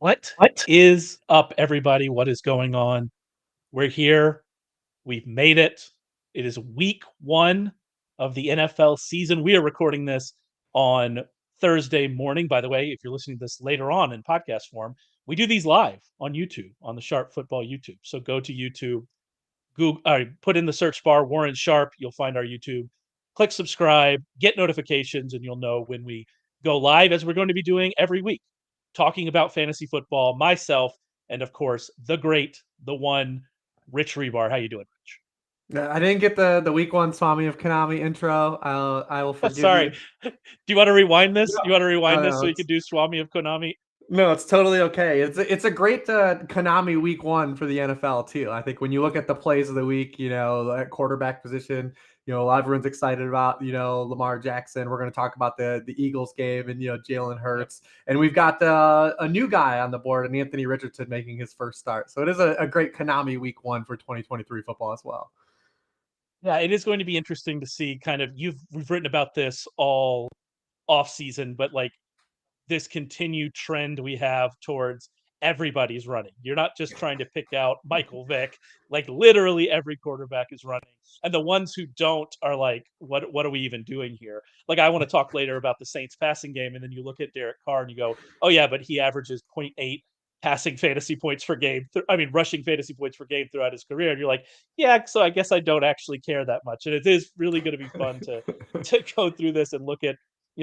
What What? is up, everybody? What is going on? We're here. We've made it. It is week one of the NFL season. We are recording this on Thursday morning. By the way, if you're listening to this later on in podcast form, we do these live on YouTube, on the Sharp Football YouTube. So go to YouTube, Google, put in the search bar Warren Sharp. You'll find our YouTube. Click subscribe, get notifications, and you'll know when we go live, as we're going to be doing every week, talking about fantasy football. Myself, and of course, the great, the one, Rich Hribar. How you doing, I didn't get the week one Swami of Konami intro. I will Rich? forgive Sorry. you. Do you want to rewind this? No, You want to no, rewind this no, so you can do Swami of Konami? no, it's totally okay. It's a great Konami week one for the NFL too. I think when you look at the plays of the week, at quarterback position, everyone's excited about Lamar Jackson. We're going to talk about the Eagles game and Jalen Hurts, and we've got a new guy on the board, and Anthony Richardson making his first start. So it is a great Konami week one for 2023 football as well. Yeah, it is going to be interesting to see kind of we've written about this all off season, but like this continued trend we have towards everybody's running. You're not just trying to pick out Michael Vick, like literally every quarterback is running. And the ones who don't are like, what are we even doing here? Like I want to talk later about the Saints passing game, and then you look at Derek Carr and you go, oh yeah, but he averages 0.8 passing fantasy points per game. Rushing fantasy points per game throughout his career. And you're like, yeah, so I guess I don't actually care that much. And it is really going to be fun to go through this and look at,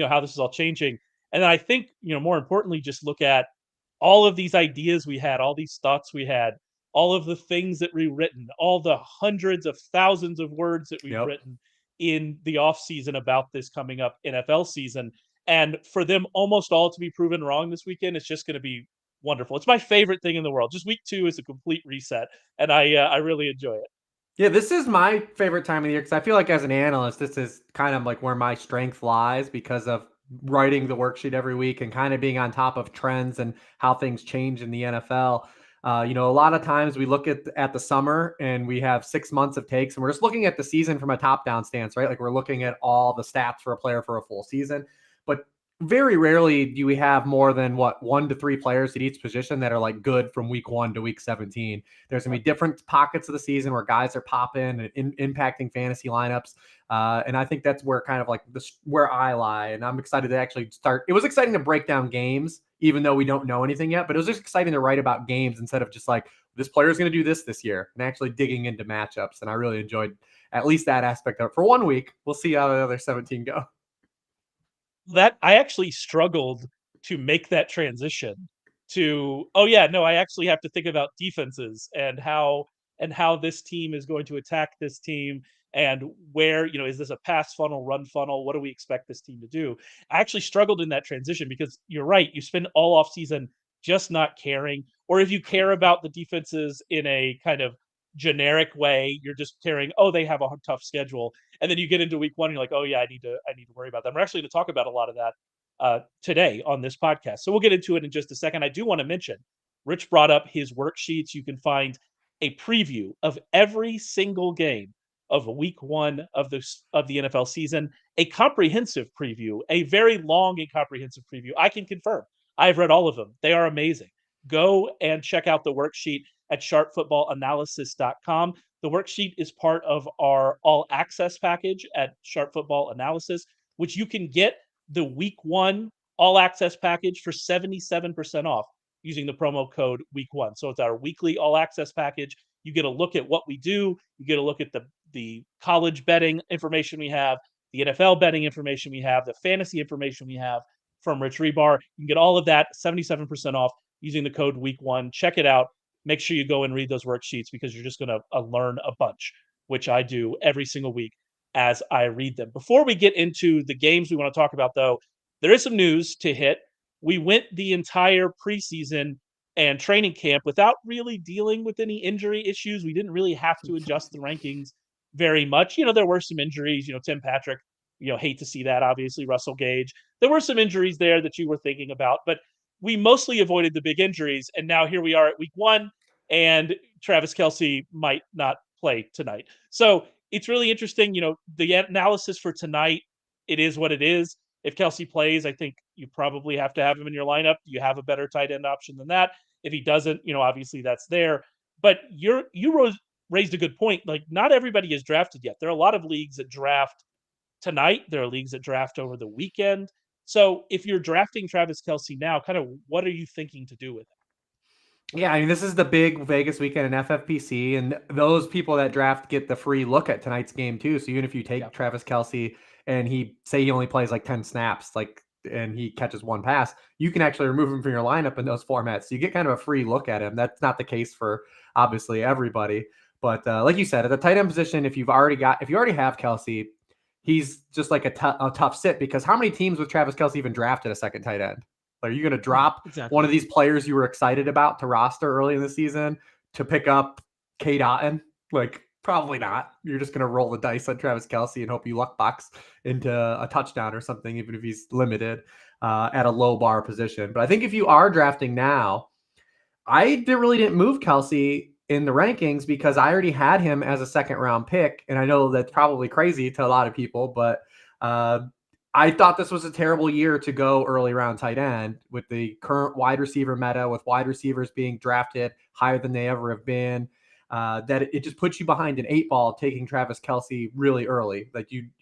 how this is all changing. And then I think, more importantly, just look at all of these ideas we had, all these thoughts we had, all of the things that we've written, all the hundreds of thousands of words that we've Yep. written in the off season about this coming up NFL season. And for them almost all to be proven wrong this weekend, it's just going to be wonderful. It's my favorite thing in the world. Just week two is a complete reset, and I really enjoy it. Yeah, this is my favorite time of the year because I feel like as an analyst, this is kind of like where my strength lies because of writing the worksheet every week and kind of being on top of trends and how things change in the NFL. A lot of times we look at the summer and we have 6 months of takes and we're just looking at the season from a top down stance, right? Like we're looking at all the stats for a player for a full season. But very rarely do we have more than 1 to 3 players at each position that are like good from week 1 to week 17. There's going to be different pockets of the season where guys are popping and impacting fantasy lineups. And I think that's where kind of like where I lie. And I'm excited to actually start. It was exciting to break down games, even though we don't know anything yet, but it was just exciting to write about games instead of just like, this player is going to do this year, and actually digging into matchups. And I really enjoyed at least that aspect of it for 1 week. We'll see how the other 17 go. That I actually struggled to make that transition to, oh yeah, no, I actually have to think about defenses and how this team is going to attack this team, and where, is this a pass funnel, run funnel, what do we expect this team to do? I actually struggled in that transition because you're right, you spend all off season just not caring, or if you care about the defenses in a kind of generic way, you're just caring, oh, they have a tough schedule, and then you get into week one and you're like, oh yeah, I need to worry about them. We're actually going to talk about a lot of that today on this podcast, so we'll get into it in just a second. I do want to mention, Rich brought up his worksheets. You can find a preview of every single game of week one of the NFL season, a comprehensive preview, a very long and comprehensive preview. I can confirm I've read all of them. They are amazing. Go and check out the worksheet at sharpfootballanalysis.com. The worksheet is part of our all access package at Sharp Football Analysis, which you can get the week one all access package for 77% off using the promo code week one. So it's our weekly all access package. You get a look at what we do. You get a look at the college betting information we have, the NFL betting information we have, the fantasy information we have from Rich Hribar. You can get all of that 77% off using the code week one. Check it out. Make sure you go and read those worksheets because you're just going to learn a bunch, which I do every single week as I read them. Before we get into the games we want to talk about, though, there is some news to hit. We went the entire preseason and training camp without really dealing with any injury issues. We didn't really have to adjust the rankings very much. There were some injuries. Tim Patrick, hate to see that, obviously. Russell Gage. There were some injuries there that you were thinking about, but we mostly avoided the big injuries. And now here we are at week one, and Travis Kelce might not play tonight. So it's really interesting. The analysis for tonight, it is what it is. If Kelce plays, I think you probably have to have him in your lineup. You have a better tight end option than that. If he doesn't, obviously that's there. But raised a good point. Like, not everybody is drafted yet. There are a lot of leagues that draft tonight. There are leagues that draft over the weekend. So if you're drafting Travis Kelce now, kind of what are you thinking to do with it? Yeah, I mean, this is the big Vegas weekend in FFPC, and those people that draft get the free look at tonight's game too. So even if you Yeah. take Travis Kelce and he only plays like 10 snaps, and he catches one pass, you can actually remove him from your lineup in those formats. So you get kind of a free look at him. That's not the case for obviously everybody, but like you said, at the tight end position, if you already have Kelce, he's just like a tough sit, because how many teams with Travis Kelce even drafted a second tight end? Are you going to Yeah, drop one exactly. of these players you were excited about to roster early in the season to pick up Kate Otten? Like, probably not. You're just going to roll the dice on Travis Kelce and hope you luck box into a touchdown or something, even if he's limited at a low bar position. But I think if you are drafting now, really didn't move Kelce in the rankings because I already had him as a second round pick. And I know that's probably crazy to a lot of people, but uh, I thought this was a terrible year to go early round tight end with the current wide receiver meta, with wide receivers being drafted higher than they ever have been. That it just puts you behind an 8 ball taking Travis Kelce really early.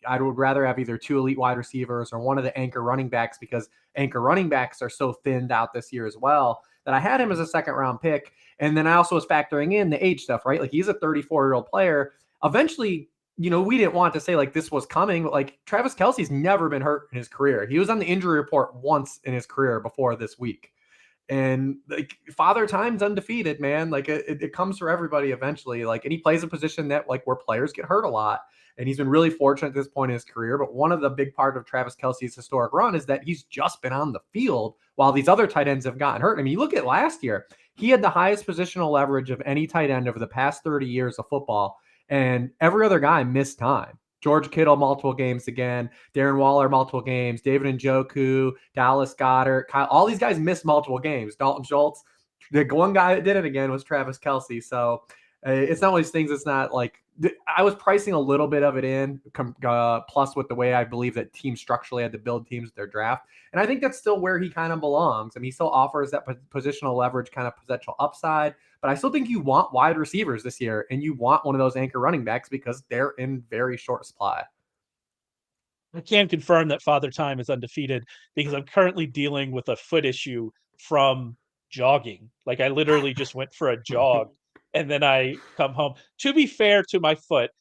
I would rather have either 2 elite wide receivers or one of the anchor running backs, because anchor running backs are so thinned out this year as well, that I had him as a second round pick. And then I also was factoring in the age stuff, right? Like, he's a 34-year-old player. Eventually, we didn't want to say like this was coming, but like, Travis Kelce's never been hurt in his career. He was on the injury report once in his career before this week. And like, Father Time's undefeated, man. Like, it comes for everybody eventually. Like, and he plays a position that, like, where players get hurt a lot. And he's been really fortunate at this point in his career. But one of the big part of Travis Kelce's historic run is that he's just been on the field while these other tight ends have gotten hurt. I mean, you look at last year, he had the highest positional leverage of any tight end over the past 30 years of football. And every other guy missed time. George Kittle, multiple games again. Darren Waller, multiple games. David Njoku, Dallas Goedert, Kyle, all these guys missed multiple games. Dalton Schultz. The one guy that did it again was Travis Kelce. So it's not one of these things. It's not like I was pricing a little bit of it in, plus with the way I believe that teams structurally had to build teams with their draft. And I think that's still where he kind of belongs. I mean, he still offers that positional leverage kind of potential upside. But I still think you want wide receivers this year, and you want one of those anchor running backs because they're in very short supply. I can confirm that Father Time is undefeated because I'm currently dealing with a foot issue from jogging. Like, I literally just went for a jog and then I come home. To be fair to my foot,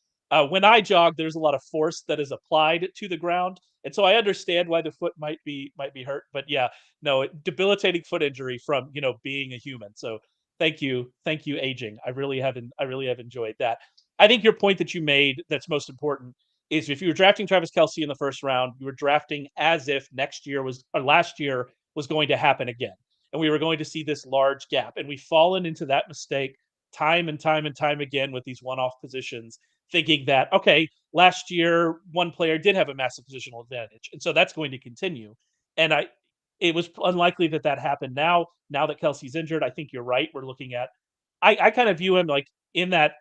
when I jog, there's a lot of force that is applied to the ground, and so I understand why the foot might be hurt. But yeah, no, debilitating foot injury from being a human. So thank you, aging. I really have enjoyed that. I think your point that you made that's most important is if you were drafting Travis Kelce in the first round, you were drafting as if last year was going to happen again. And we were going to see this large gap. And we've fallen into that mistake time and time and time again with these one off positions, thinking that, okay, last year, one player did have a massive positional advantage. And so that's going to continue. And it was unlikely that that happened now that Kelsey's injured. I think you're right. We're looking at, I kind of view him like in that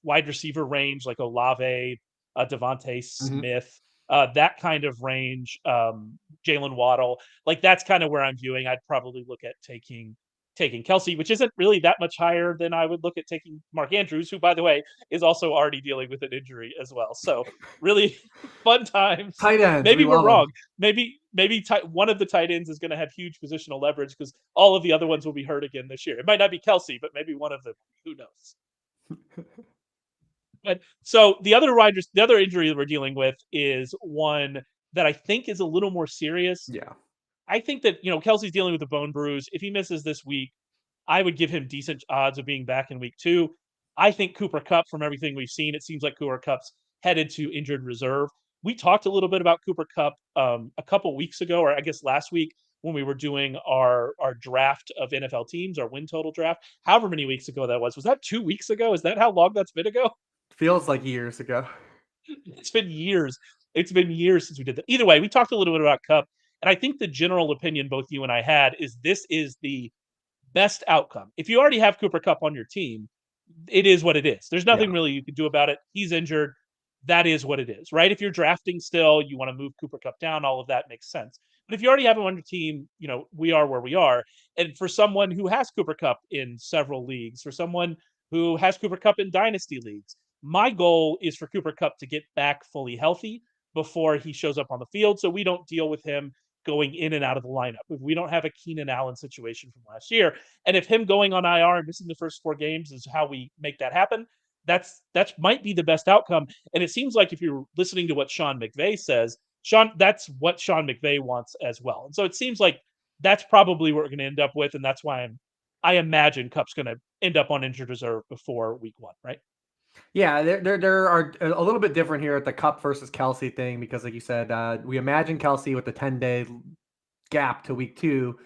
wide receiver range, like Olave, Devontae Mm-hmm. Smith, that kind of range, Jalen Waddle. Like, that's kind of where I'm viewing. I'd probably look at taking Kelce, which isn't really that much higher than I would look at taking Mark Andrews, who, by the way, is also already dealing with an injury as well. So really fun times. Tight ends, we Maybe we're love them. wrong. Maybe one of the tight ends is going to have huge positional leverage because all of the other ones will be hurt again this year. It might not be Kelce, but maybe one of them. Who knows? But so the other injury that we're dealing with is one that I think is a little more serious. Yeah. I think that Kelsey's dealing with a bone bruise. If he misses this week, I would give him decent odds of being back in week 2. I think Cooper Kupp, from everything we've seen, it seems like Cooper Kupp's headed to injured reserve. We talked a little bit about Cooper Kupp a couple weeks ago, or I guess last week, when we were doing our draft of NFL teams, our win total draft. However many weeks ago that was. Was that 2 weeks ago? Is that how long that's been ago? Feels like years ago. It's been years. It's been years since we did that. Either way, we talked a little bit about Kupp, and I think the general opinion both you and I had is this is the best outcome. If you already have Cooper Kupp on your team, it is what it is. There's Yeah. nothing really you can do about it. He's injured. that is what it is, right? If you're drafting still, you want to move Cooper Kupp down, all of that makes sense. But if you already have him on your team, we are where we are. And for someone who has Cooper Kupp in several leagues, for someone who has Cooper Kupp in dynasty leagues, my goal is for Cooper Kupp to get back fully healthy before he shows up on the field, so we don't deal with him going in and out of the lineup. If we don't have a Keenan Allen situation from last year, and if him going on IR and missing the first 4 games is how we make that happen, that might be the best outcome. And it seems like if you're listening to what Sean McVay says, that's what Sean McVay wants as well. And so it seems like that's probably what we're going to end up with, and that's why I imagine Kupp's going to end up on injured reserve before week 1, right? Yeah, there are a little bit different here at the Kupp versus Kelce thing because, like you said, we imagine Kelce with the 10-day gap to week 2,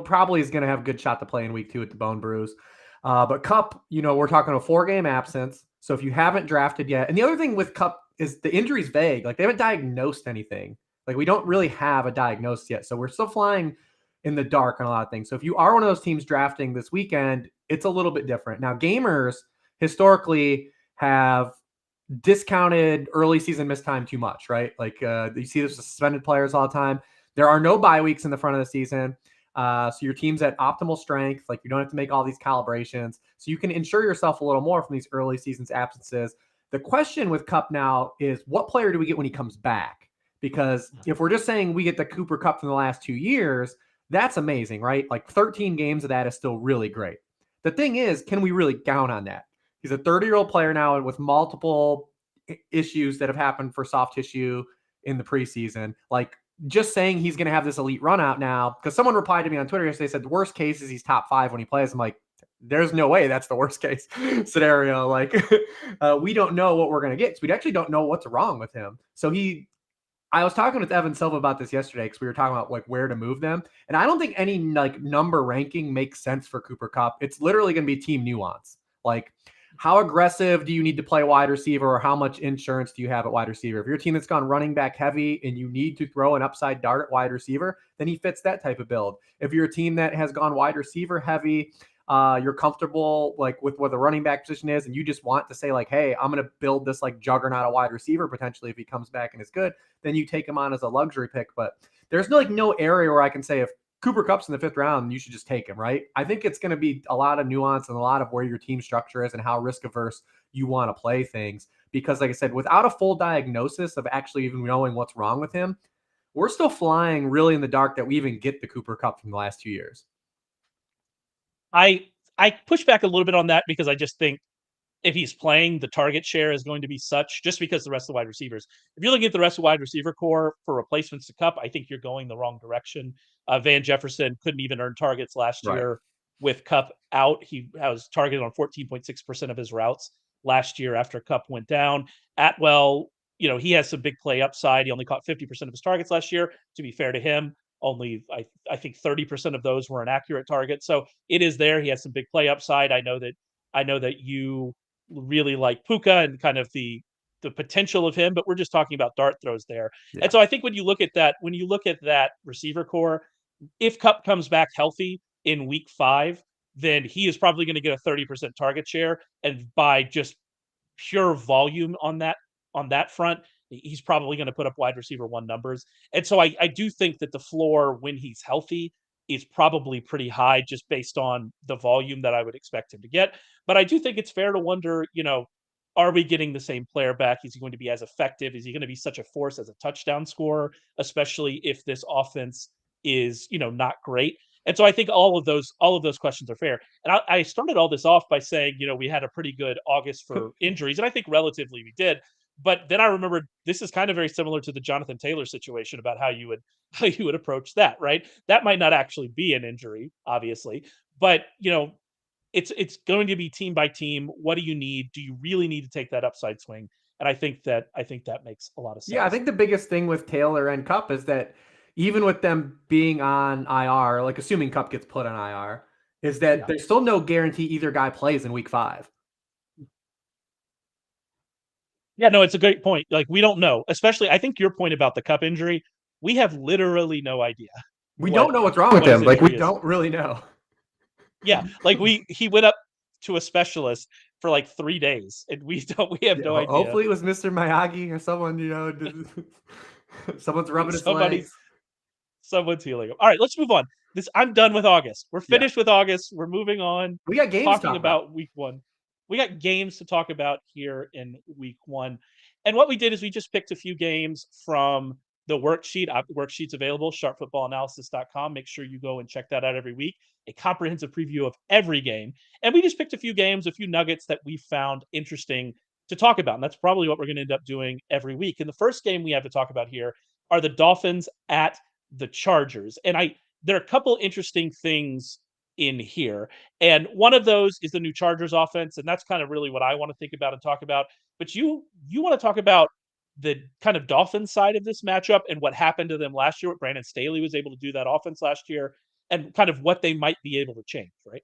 probably is going to have a good shot to play in week 2 with the bone bruise. But Kupp, we're talking a 4-game absence. So if you haven't drafted yet, and the other thing with Kupp is the injury's vague. Like they haven't diagnosed anything. Like we don't really have a diagnosis yet. So we're still flying in the dark on a lot of things. So if you are one of those teams drafting this weekend, it's a little bit different. Now, gamers historically have discounted early season missed time too much, right? Like you see this with suspended players all the time. There are no bye weeks in the front of the season. So your team's at optimal strength. Like you don't have to make all these calibrations. So you can insure yourself a little more from these early season's absences. The question with Kupp now is what player do we get when he comes back? Because if we're just saying we get the Cooper Kupp from the last 2 years, that's amazing, right? Like 13 games of that is still really great. The thing is, can we really count on that? He's a 30-year-old player now with multiple issues that have happened for soft tissue in the preseason. Like just saying he's going to have this elite run out now, because someone replied to me on Twitter yesterday, said the worst case is he's top 5 when he plays. I'm like, there's no way that's the worst case scenario. Like we don't know what we're going to get because we actually don't know what's wrong with him. So I was talking with Evan Silva about this yesterday because we were talking about like where to move them. And I don't think any like number ranking makes sense for Cooper Kupp. It's literally going to be team nuance. Like how aggressive do you need to play wide receiver, or how much insurance do you have at wide receiver? If you're a team that's gone running back heavy and you need to throw an upside dart at wide receiver, then he fits that type of build. If you're a team that has gone wide receiver heavy, you're comfortable like with what the running back position is, and you just want to say like, hey, I'm going to build this like juggernaut of wide receiver potentially if he comes back and is good, then you take him on as a luxury pick. But there's no area where I can say if Cooper Kupp's in the 5th round, you should just take him, right? I think it's going to be a lot of nuance and a lot of where your team structure is and how risk averse you want to play things. Because like I said, without a full diagnosis of actually even knowing what's wrong with him, we're still flying really in the dark that we even get the Cooper Kupp from the last 2 years. I push back a little bit on that because I just think if he's playing, the target share is going to be such just because the rest of the wide receivers. If you're looking at the rest of the wide receiver core for replacements to Kupp, I think you're going the wrong direction. Van Jefferson couldn't even earn targets last year with Kupp out. He was targeted on 14.6% of his routes last year after Kupp went down. Atwell, he has some big play upside. He only caught 50% of his targets last year. To be fair to him, only I think 30% of those were an accurate target. So it is there. He has some big play upside. I know that you really like Puka and kind of the potential of him, but we're just talking about dart throws there. Yeah. And so I think when you look at that receiver core, if Kupp comes back healthy in week 5, then he is probably going to get a 30% target share. And by just pure volume on that front, he's probably going to put up wide receiver 1 numbers. And so I do think that the floor when he's healthy is probably pretty high just based on the volume that I would expect him to get. But I do think it's fair to wonder, are we getting the same player back? Is he going to be as effective? Is he going to be such a force as a touchdown scorer, especially if this offense is, not great? And so I think all of those questions are fair. And I started all this off by saying, we had a pretty good August for injuries, and I think relatively we did. But then I remembered this is kind of very similar to the Jonathan Taylor situation about how you would approach that, right? That might not actually be an injury, obviously, but it's going to be team by team. What do you need? Do you really need to take that upside swing? And I think that makes a lot of sense. Yeah, I think the biggest thing with Taylor and Kupp is that even with them being on IR, like assuming Kupp gets put on IR, is that there's still no guarantee either guy plays in week 5. Yeah, no, it's a great point. Like we don't know, especially I think your point about the Kupp injury, we have literally no idea. We don't know what's wrong with him. Like we don't really know. Yeah, like he went up to a specialist for like 3 days, and we have Yeah, no idea. hopefully it was Mr. Miyagi or someone, someone's rubbing his Somebody's legs. someone's healing him. All right, let's move on. I'm done with August. We're Yeah. finished with August. We're moving on, We got games to talking talk about. about week 1. We got games to talk about here in week 1. And what we did is we just picked a few games from the worksheet. Worksheet's available, sharpfootballanalysis.com. Make sure you go and check that out every week. A comprehensive preview of every game. And we just picked a few games, a few nuggets that we found interesting to talk about. And that's probably what we're going to end up doing every week. And the first game we have to talk about here are the Dolphins at the Chargers. And there are a couple interesting things in here. And one of those is the new Chargers offense. And that's kind of really what I want to think about and talk about. But you want to talk about the kind of Dolphins side of this matchup and what happened to them last year, what Brandon Staley was able to do that offense last year, and kind of what they might be able to change, right?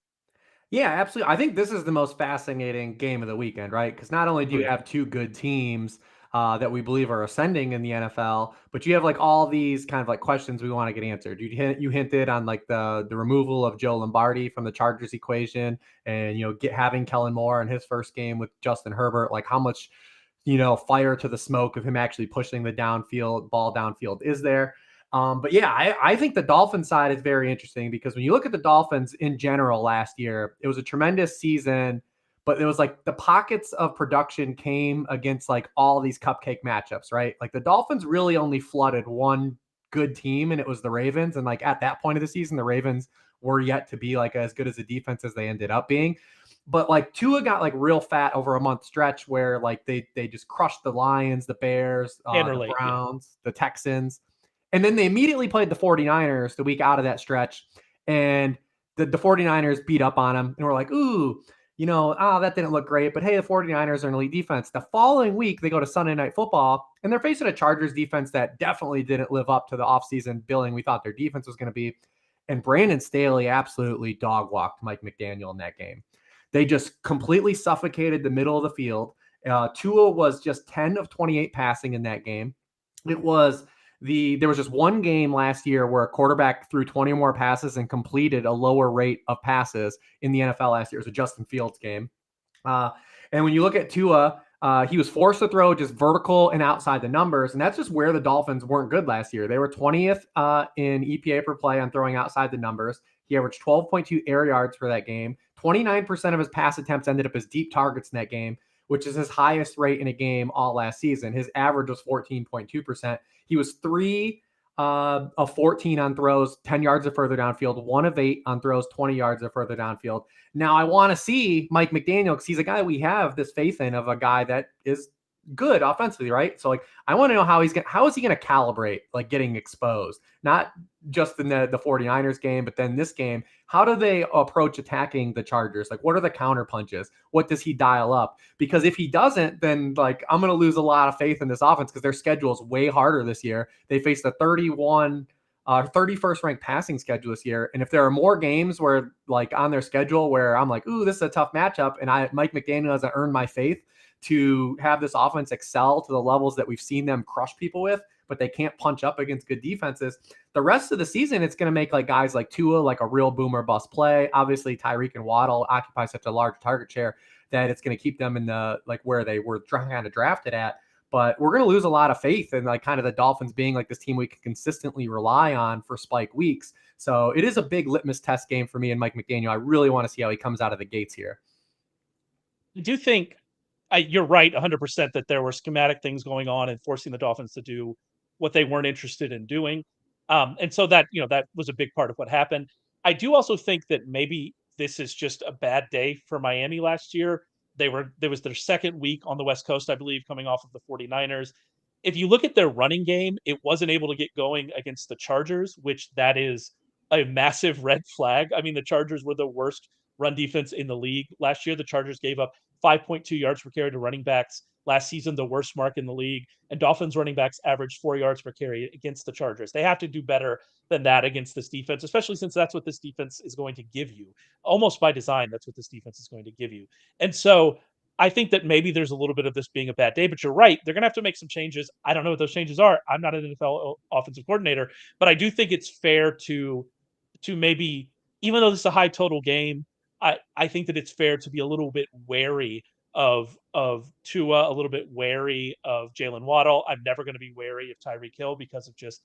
Yeah, absolutely. I think this is the most fascinating game of the weekend, right? Because not only do you Agreed. have two good teams that we believe are ascending in the NFL, but you have like all these kind of like questions we want to get answered. You hinted on like the removal of Joe Lombardi from the Chargers equation, and having Kellen Moore in his first game with Justin Herbert. Like how much fire to the smoke of him actually pushing the ball downfield is there. But yeah, I think the Dolphins side is very interesting because when you look at the Dolphins in general last year, it was a tremendous season, but it was like the pockets of production came against like all these cupcake matchups, right? Like the Dolphins really only flooded one good team, and it was the Ravens. And like at that point of the season, the Ravens were yet to be like as good as a defense as they ended up being. But like Tua got like real fat over a month stretch where like they just crushed the Lions, the Bears, Can the relate. Yeah. Browns, the Texans. And then they immediately played the 49ers the week out of that stretch. And the 49ers beat up on them. And we're like, ooh, that didn't look great. But hey, the 49ers are an elite defense. The following week, they go to Sunday Night Football, and they're facing a Chargers defense that definitely didn't live up to the offseason billing we thought their defense was going to be. And Brandon Staley absolutely dog walked Mike McDaniel in that game. They just completely suffocated the middle of the field. Tua was just 10 of 28 passing in that game. There was just one game last year where a quarterback threw 20 or more passes and completed a lower rate of passes in the NFL last year. It was a Justin Fields game. And when you look at Tua, he was forced to throw just vertical and outside the numbers. And that's just where the Dolphins weren't good last year. They were 20th in EPA per play on throwing outside the numbers. He averaged 12.2 air yards for that game. 29% of his pass attempts ended up as deep targets in that game, which is his highest rate in a game all last season. His average was 14.2%. He was 3 of 14 on throws, 10 yards or further downfield, 1 of 8 on throws, 20 yards or further downfield. Now, I want to see Mike McDaniel because he's a guy we have this faith in of a guy that is good offensively, right? So, like, I want to know how is he going to calibrate, like, getting exposed? Not just in the 49ers game, but then this game. How do they approach attacking the Chargers? Like, what are the counter punches? What does he dial up? Because if he doesn't, then, like, I'm going to lose a lot of faith in this offense because their schedule is way harder this year. They face the 31st ranked passing schedule this year. And if there are more games where like on their schedule where I'm like, ooh, this is a tough matchup, and Mike McDaniel hasn't earned my faith to have this offense excel to the levels that we've seen them crush people with, but they can't punch up against good defenses. The rest of the season, it's going to make like guys like Tua like a real boomer bust play. Obviously, Tyreek and Waddle occupy such a large target share that it's going to keep them in the like where they were kind of drafted at. But we're going to lose a lot of faith in like kind of the Dolphins being like this team we can consistently rely on for spike weeks. So it is a big litmus test game for me and Mike McDaniel. I really want to see how he comes out of the gates here. I do think you're right 100% that there were schematic things going on and forcing the Dolphins to do what they weren't interested in doing. And so that, that was a big part of what happened. I do also think that maybe this is just a bad day for Miami last year. There was their second week on the West Coast, I believe, coming off of the 49ers. If you look at their running game, it wasn't able to get going against the Chargers, which that is a massive red flag. I mean, the Chargers were the worst run defense in the league last year. The Chargers gave up 5.2 yards per carry to running backs last season, the worst mark in the league. And Dolphins running backs averaged 4 yards per carry against the Chargers. They have to do better than that against this defense, especially since that's what this defense is going to give you. Almost by design, that's what this defense is going to give you. And so I think that maybe there's a little bit of this being a bad day, but you're right. They're going to have to make some changes. I don't know what those changes are. I'm not an NFL offensive coordinator, but I do think it's fair to maybe, even though this is a high total game, I think that it's fair to be a little bit wary of Tua, a little bit wary of Jalen Waddle. I'm never going to be wary of Tyreek Hill because of just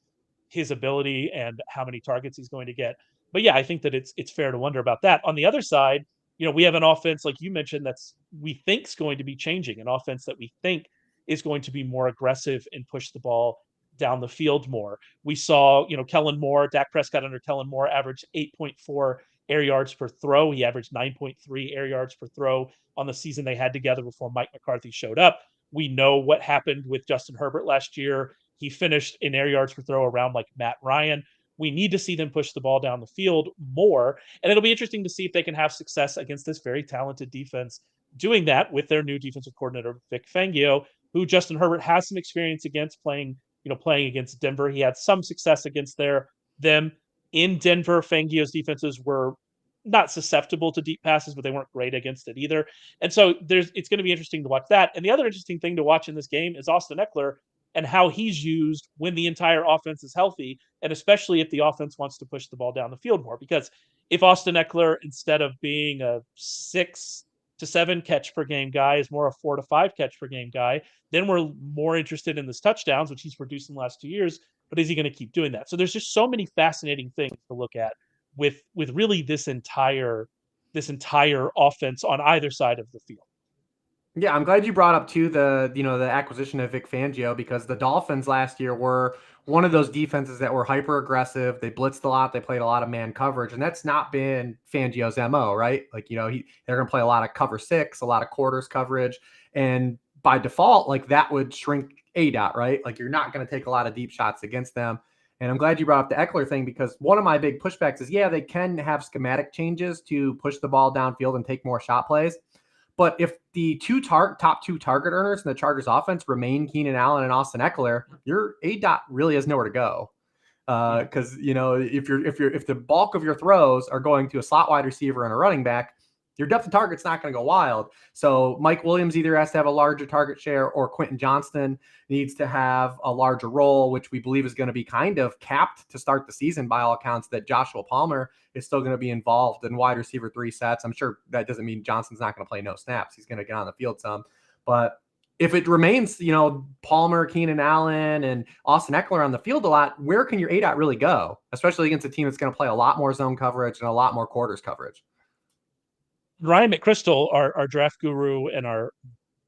his ability and how many targets he's going to get. But yeah, I think that it's fair to wonder about that. On the other side, we have an offense like you mentioned that's we think is going to be changing, an offense that we think is going to be more aggressive and push the ball down the field more. We saw, Kellen Moore, Dak Prescott under Kellen Moore averaged 8.4 air yards per throw. He averaged 9.3 air yards per throw on the season they had together before Mike McCarthy showed up. We know what happened with Justin Herbert last year. He finished in air yards per throw around like Matt Ryan. We need to see them push the ball down the field more. And it'll be interesting to see if they can have success against this very talented defense doing that with their new defensive coordinator, Vic Fangio, who Justin Herbert has some experience against playing against Denver. He had some success against them in Denver. Fangio's defenses were not susceptible to deep passes, but they weren't great against it either. And so it's going to be interesting to watch that. And the other interesting thing to watch in this game is Austin Eckler and how he's used when the entire offense is healthy, and especially if the offense wants to push the ball down the field more. Because if Austin Eckler, instead of being a 6 to 7 catch per game guy, is more a 4 to 5 catch per game guy, then we're more interested in his touchdowns, which he's produced in the last 2 years. But is he going to keep doing that? So there's just so many fascinating things to look at with really this entire offense on either side of the field. Yeah, I'm glad you brought up too the acquisition of Vic Fangio, because the Dolphins last year were one of those defenses that were hyper aggressive. They blitzed a lot. They played a lot of man coverage, and that's not been Fangio's MO, right? Like, they're going to play a lot of cover 6, a lot of quarters coverage, and by default, like that would shrink ADOT, right? Like you're not going to take a lot of deep shots against them. And I'm glad you brought up the Eckler thing, because one of my big pushbacks is, yeah, they can have schematic changes to push the ball downfield and take more shot plays. But if the top two target earners in the Chargers offense remain Keenan Allen and Austin Eckler, your ADOT really has nowhere to go. Because if the bulk of your throws are going to a slot wide receiver and a running back, your depth of target's not going to go wild. So Mike Williams either has to have a larger target share, or Quentin Johnston needs to have a larger role, which we believe is going to be kind of capped to start the season by all accounts, that Joshua Palmer is still going to be involved in wide receiver 3 sets. I'm sure that doesn't mean Johnston's not going to play no snaps. He's going to get on the field some. But if it remains, Palmer, Keenan Allen, and Austin Eckler on the field a lot, where can your ADOT really go? Especially against a team that's going to play a lot more zone coverage and a lot more quarters coverage. Ryan McChrystal, our draft guru and our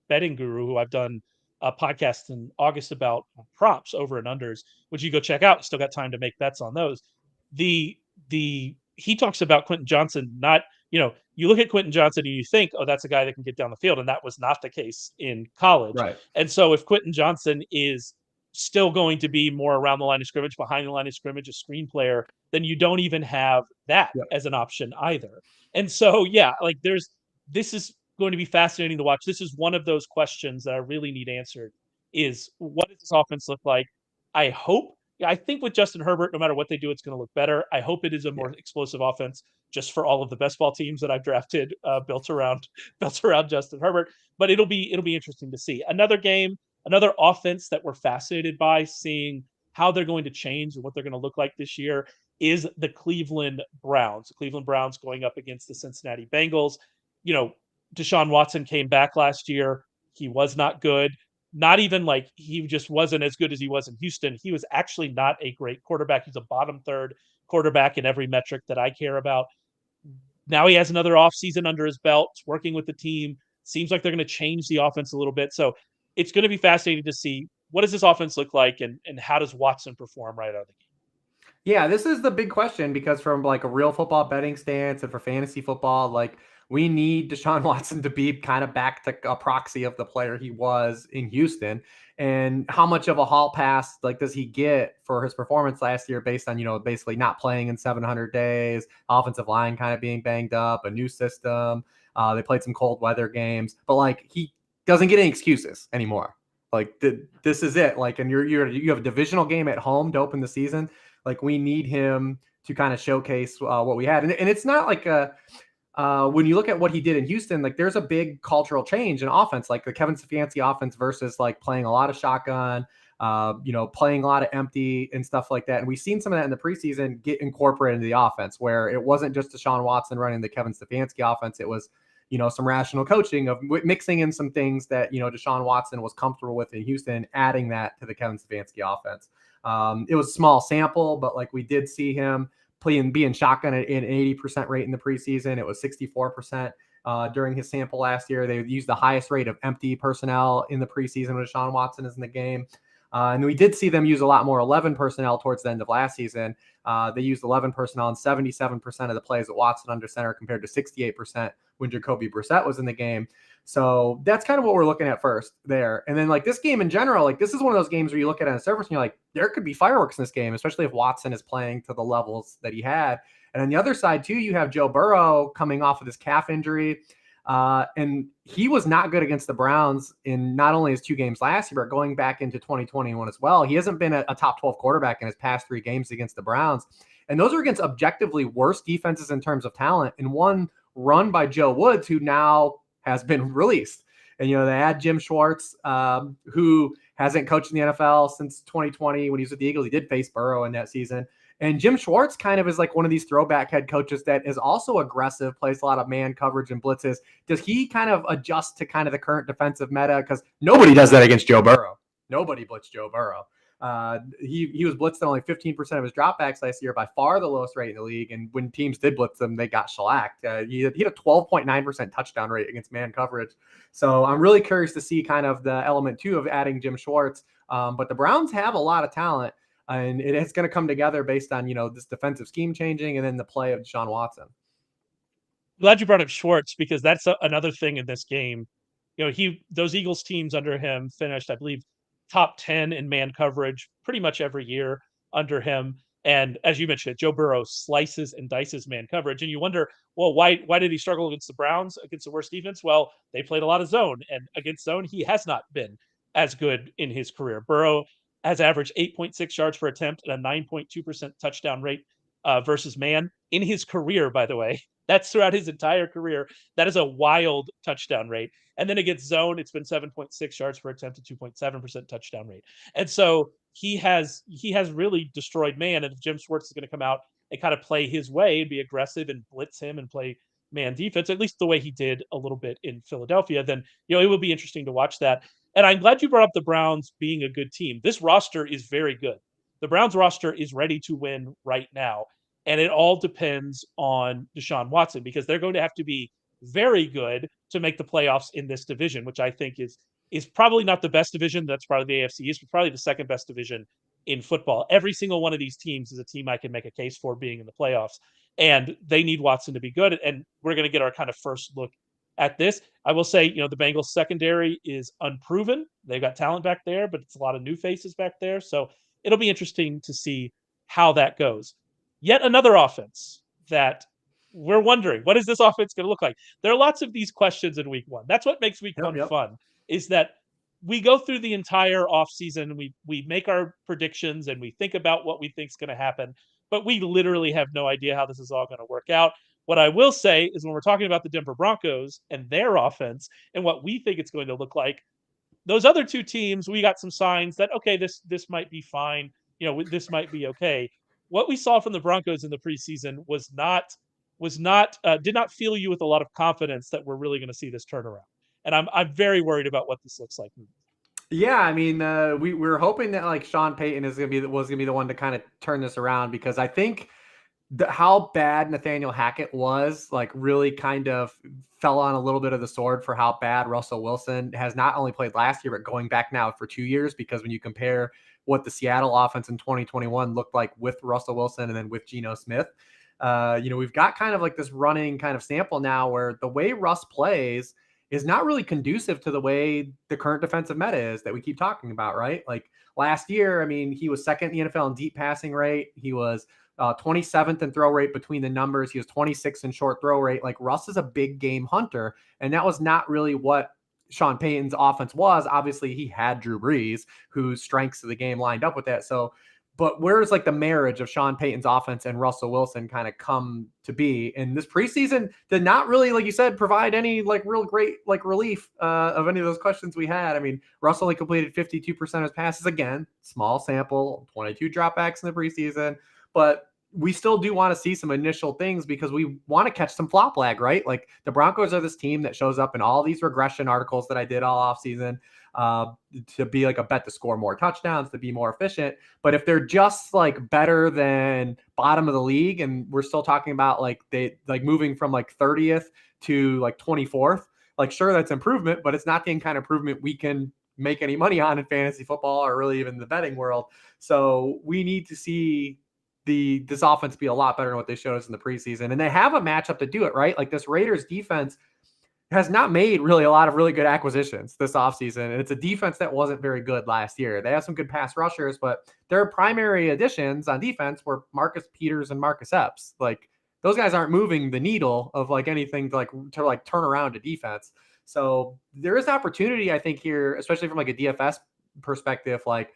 betting guru, who I've done a podcast in August about props over and unders, which you go check out. Still got time to make bets on those. He talks about Quentin Johnson. Not, you look at Quentin Johnson and you think, oh, that's a guy that can get down the field, and that was not the case in college. Right. And so if Quentin Johnson is still going to be more around the line of scrimmage, behind the line of scrimmage, a screen player, then you don't even have that as an option either. And so, yeah, like this is going to be fascinating to watch. This is one of those questions that I really need answered is, what does this offense look like? I think with Justin Herbert, no matter what they do, it's going to look better. I hope it is a more explosive offense, just for all of the best ball teams that I've drafted built around Justin Herbert. But it'll be interesting to see. Another offense that we're fascinated by seeing how they're going to change and what they're going to look like this year is the Cleveland Browns. The Cleveland Browns going up against the Cincinnati Bengals. Deshaun Watson came back last year. He was not good. Not even like he just wasn't as good as he was in Houston. He was actually not a great quarterback. He's a bottom third quarterback in every metric that I care about. Now he has another offseason under his belt, working with the team. Seems like they're going to change the offense a little bit. So it's going to be fascinating to see, what does this offense look like, and how does Watson perform right out of the game? Yeah, this is the big question, because from like a real football betting stance and for fantasy football, like we need Deshaun Watson to be kind of back to a proxy of the player he was in Houston. And how much of a hall pass like does he get for his performance last year, based on, basically not playing in 700 days, offensive line kind of being banged up, a new system. They played some cold weather games, but like he doesn't get any excuses anymore. Like this is it. Like, and you have a divisional game at home to open the season. Like we need him to kind of showcase what we had. And it's not like when you look at what he did in Houston, like there's a big cultural change in offense, like the Kevin Stefanski offense versus like playing a lot of shotgun, playing a lot of empty and stuff like that. And we've seen some of that in the preseason get incorporated into the offense, where it wasn't just Deshaun Watson running the Kevin Stefanski offense. It was, some rational coaching of mixing in some things that, Deshaun Watson was comfortable with in Houston, adding that to the Kevin Stefanski offense. It was a small sample, but like we did see him being shotgun at an 80% rate in the preseason. It was 64% during his sample last year. They used the highest rate of empty personnel in the preseason when Deshaun Watson is in the game. And we did see them use a lot more 11 personnel towards the end of last season. They used 11 personnel on 77% of the plays with Watson under center compared to 68% when Jacoby Brissett was in the game. So that's kind of what we're looking at first there. And then like this game in general, like this is one of those games where you look at it on the surface and you're like, there could be fireworks in this game, especially if Watson is playing to the levels that he had. And on the other side too, you have Joe Burrow coming off of this calf injury. And he was not good against the Browns in not only his 2 games last year, but going back into 2021 as well. He hasn't been a top 12 quarterback in his past 3 games against the Browns. And those are against objectively worse defenses in terms of talent, and one run by Joe Woods, who now has been released. And, they had Jim Schwartz, who hasn't coached in the NFL since 2020 when he was with the Eagles. He did face Burrow in that season. And Jim Schwartz kind of is like one of these throwback head coaches that is also aggressive, plays a lot of man coverage and blitzes. Does he kind of adjust to kind of the current defensive meta? Because nobody does that against Joe Burrow. Nobody blitzed Joe Burrow. He was blitzed on only 15% of his dropbacks last year, by far the lowest rate in the league. And when teams did blitz them, they got shellacked. He had a 12.9% touchdown rate against man coverage. So I'm really curious to see kind of the element too of adding Jim Schwartz. But the Browns have a lot of talent. And it's going to come together based on, this defensive scheme changing and then the play of Deshaun Watson. Glad you brought up Schwartz, because that's another thing in this game. Those Eagles teams under him finished, I believe, top 10 in man coverage pretty much every year under him. And as you mentioned, Joe Burrow slices and dices man coverage. And you wonder, well, why did he struggle against the Browns, against the worst defense? Well, they played a lot of zone, and against zone, he has not been as good in his career. Burrow has averaged 8.6 yards per attempt and a 9.2% touchdown rate versus man in his career, by the way. That's throughout his entire career. That is a wild touchdown rate. And then against zone, it's been 7.6 yards per attempt and 2.7% touchdown rate. And so he has really destroyed man. And if Jim Schwartz is going to come out and kind of play his way and be aggressive and blitz him and play man defense, at least the way he did a little bit in Philadelphia, then it will be interesting to watch that. And I'm glad you brought up the Browns being a good team. This roster is very good. The Browns roster is ready to win right now. And it all depends on Deshaun Watson, because they're going to have to be very good to make the playoffs in this division, which I think is probably not the best division. That's probably the AFC East, but probably the second best division in football. Every single one of these teams is a team I can make a case for being in the playoffs. And they need Watson to be good. And we're going to get our kind of first look at this. I will say, the Bengals secondary is unproven. They've got talent back there, but it's a lot of new faces back there. So it'll be interesting to see how that goes. Yet another offense that we're wondering, what is this offense going to look like? There are lots of these questions in week 1. That's what makes week 1 fun, is that we go through the entire offseason, we make our predictions and we think about what we think is going to happen, but we literally have no idea how this is all going to work out. What I will say is, when we're talking about the Denver Broncos and their offense and what we think it's going to look like, those other 2 teams, we got some signs that, okay, this might be fine. This might be okay. What we saw from the Broncos in the preseason did not fill you with a lot of confidence that we're really going to see this turnaround. And I'm very worried about what this looks like. Yeah, I mean, we're hoping that like Sean Payton was going to be the one to kind of turn this around, because I think how bad Nathaniel Hackett was, like, really kind of fell on a little bit of the sword for how bad Russell Wilson has not only played last year, but going back now for 2 years. Because when you compare what the Seattle offense in 2021 looked like with Russell Wilson and then with Geno Smith, we've got kind of like this running kind of sample now where the way Russ plays is not really conducive to the way the current defensive meta is that we keep talking about, right? Like last year, I mean, he was second in the NFL in deep passing rate. He was 27th in throw rate between the numbers. He was 26th in short throw rate. Like, Russ is a big game hunter, and that was not really what Sean Payton's offense was. Obviously, he had Drew Brees, whose strengths of the game lined up with that. So But where's like the marriage of Sean Payton's offense and Russell Wilson kind of come to be? And this preseason did not really, like you said, provide any like real great like relief of any of those questions we had. I mean, Russell only completed 52% of his passes, again, small sample, 22 dropbacks in the preseason, but we still do want to see some initial things because we want to catch some flop lag, right? Like the Broncos are this team that shows up in all these regression articles that I did all off season to be like a bet to score more touchdowns, to be more efficient. But if they're just like better than bottom of the league, and we're still talking about like they like moving from like 30th to like 24th, like sure, that's improvement, but it's not the kind of improvement we can make any money on in fantasy football or really even the betting world. So we need to see this offense be a lot better than what they showed us in the preseason. And they have a matchup to do it, right? Like this Raiders defense has not made really a lot of really good acquisitions this offseason. And it's a defense that wasn't very good last year. They have some good pass rushers, but their primary additions on defense were Marcus Peters and Marcus Epps. Like those guys aren't moving the needle of like anything to turn around a defense. So there is opportunity, I think, here, especially from like a DFS perspective, like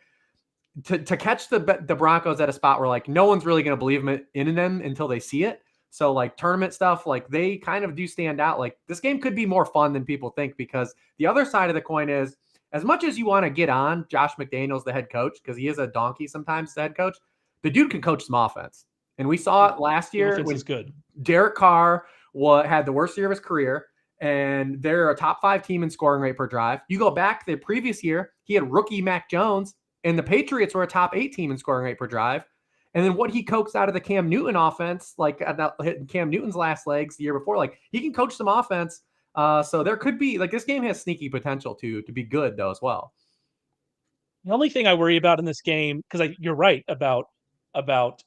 to catch the Broncos at a spot where like no one's really going to believe in them until they see it. So like tournament stuff, like they kind of do stand out. Like this game could be more fun than people think, because the other side of the coin is, as much as you want to get on Josh McDaniels, the head coach, because he is a donkey sometimes, the head coach, the dude can coach some offense. And we saw it last year when is good. Derek Carr had the worst year of his career, and they're a top 5 team in scoring rate per drive. You go back the previous year, he had rookie Mac Jones, and the Patriots were a top 8 team in scoring rate per drive. And then what he coaxed out of the Cam Newton offense, like hitting Cam Newton's last legs the year before, like he can coach some offense. So there could be like this game has sneaky potential to be good though as well. The only thing I worry about in this game, because you're right about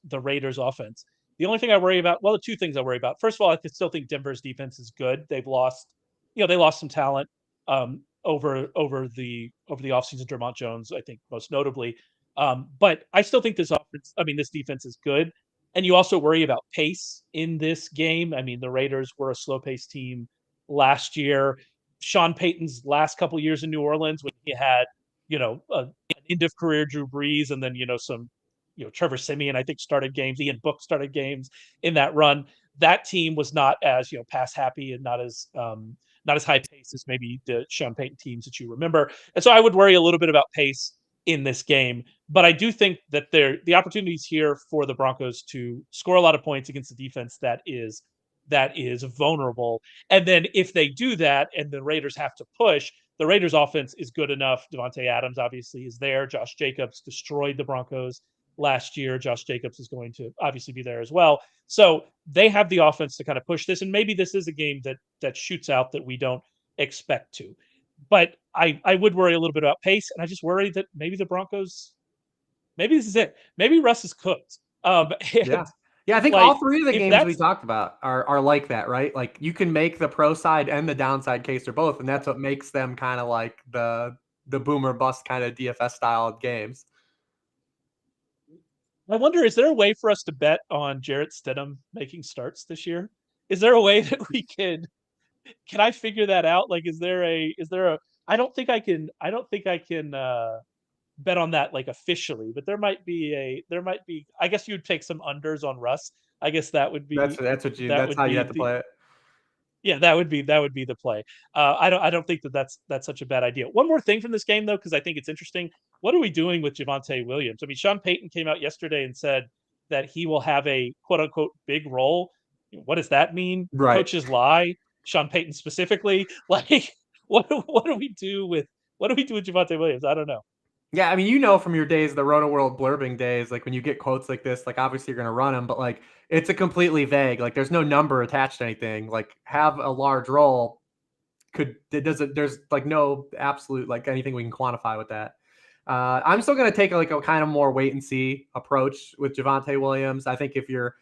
the Raiders offense. The only thing I worry about, well, the two things I worry about. First of all, I still think Denver's defense is good. They've lost, they lost some talent over the offseason. Dermont Jones, I think, most notably. But I still think this defense is good. And you also worry about pace in this game. I mean, the Raiders were a slow paced team last year. Sean Payton's last couple of years in New Orleans, when he had, an end of career Drew Brees, and then, some, Trevor Siemian, I think, started games. Ian Book started games in that run. That team was not as, pass happy and not as high pace as maybe the Sean Payton teams that you remember. And so I would worry a little bit about pace in this game. But I do think that the opportunities here for the Broncos to score a lot of points against a defense that is vulnerable. And then if they do that and the Raiders have to push, the Raiders offense is good enough. Devontae Adams obviously is there. Josh Jacobs destroyed the Broncos last year. Josh Jacobs is going to obviously be there as well. So they have the offense to kind of push this. And maybe this is a game that shoots out that we don't expect to. But I would worry a little bit about pace, and I just worry that maybe the Broncos, maybe this is it. Maybe Russ is cooked. Yeah, I think all three of the games we talked about are like that, right? Like you can make the pro side and the downside case for both, and that's what makes them kind of like the boomer bust kind of DFS style of games. I wonder, is there a way for us to bet on Jarrett Stidham making starts this year? Is there a way that we can I figure that out? Like, is there a, I don't think I can bet on that like officially, but there might be, I guess you'd take some unders on Russ. I guess that would be, that's how you have to play it. Yeah, that would be the play. I don't think that's such a bad idea. One more thing from this game though, because I think it's interesting. What are we doing with Javonte Williams? I mean, Sean Payton came out yesterday and said that he will have a quote unquote big role. What does that mean? Right. Coaches lie. Sean Payton specifically. Like, what do we do with Javonte Williams? I don't know. Yeah, I mean, from your days, the Roto World blurbing days, like when you get quotes like this, like obviously you're going to run them, but like it's a completely vague, like there's no number attached to anything. Like have a large role there's like no absolute like anything we can quantify with that. I'm still going to take like a kind of more wait and see approach with Javonte Williams. I think if you're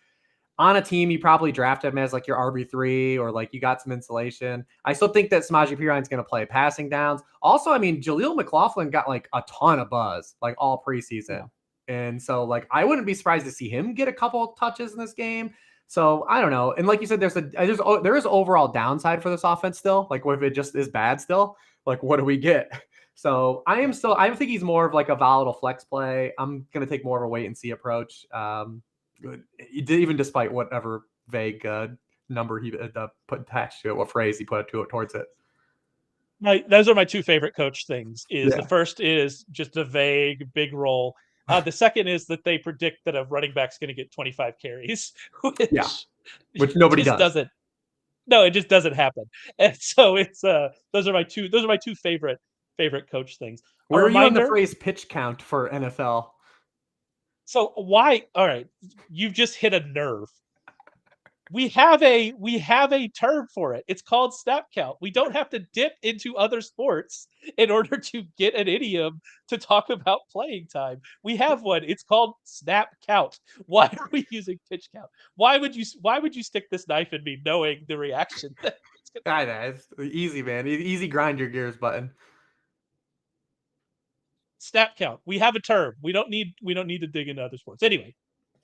on a team, you probably draft him as like your RB3 or like you got some insulation. I still think that Samaje Perine's going to play passing downs. Also, I mean, Jaleel McLaughlin got like a ton of buzz like all preseason. Yeah. And so like I wouldn't be surprised to see him get a couple touches in this game. So I don't know. And like you said, there is overall downside for this offense still. Like what if it just is bad still? Like what do we get? So I think he's more of like a volatile flex play. I'm going to take more of a wait and see approach. Even despite whatever vague number he put attached to it, what phrase he put towards it. Those are my two favorite coach things. Is the Yeah. first is just a vague big role. The second is that they predict that a running back's going to get 25 carries, Yeah. which Which nobody just does. doesn't. No, it just doesn't happen. And so it's those are my two favorite coach things. A Where are you on the reminder. phrase pitch count for NFL? So why? All right, you've just hit a nerve. We have a term for it. It's called snap count. We don't have to dip into other sports in order to get an idiom to talk about playing time. We have one. It's called snap count. Why are we using pitch count? Why would you stick this knife in me knowing the reaction that it's gonna I know, it's easy, man. Easy grind your gears button. snap count? We have a term. We don't need to dig into other sports. Anyway,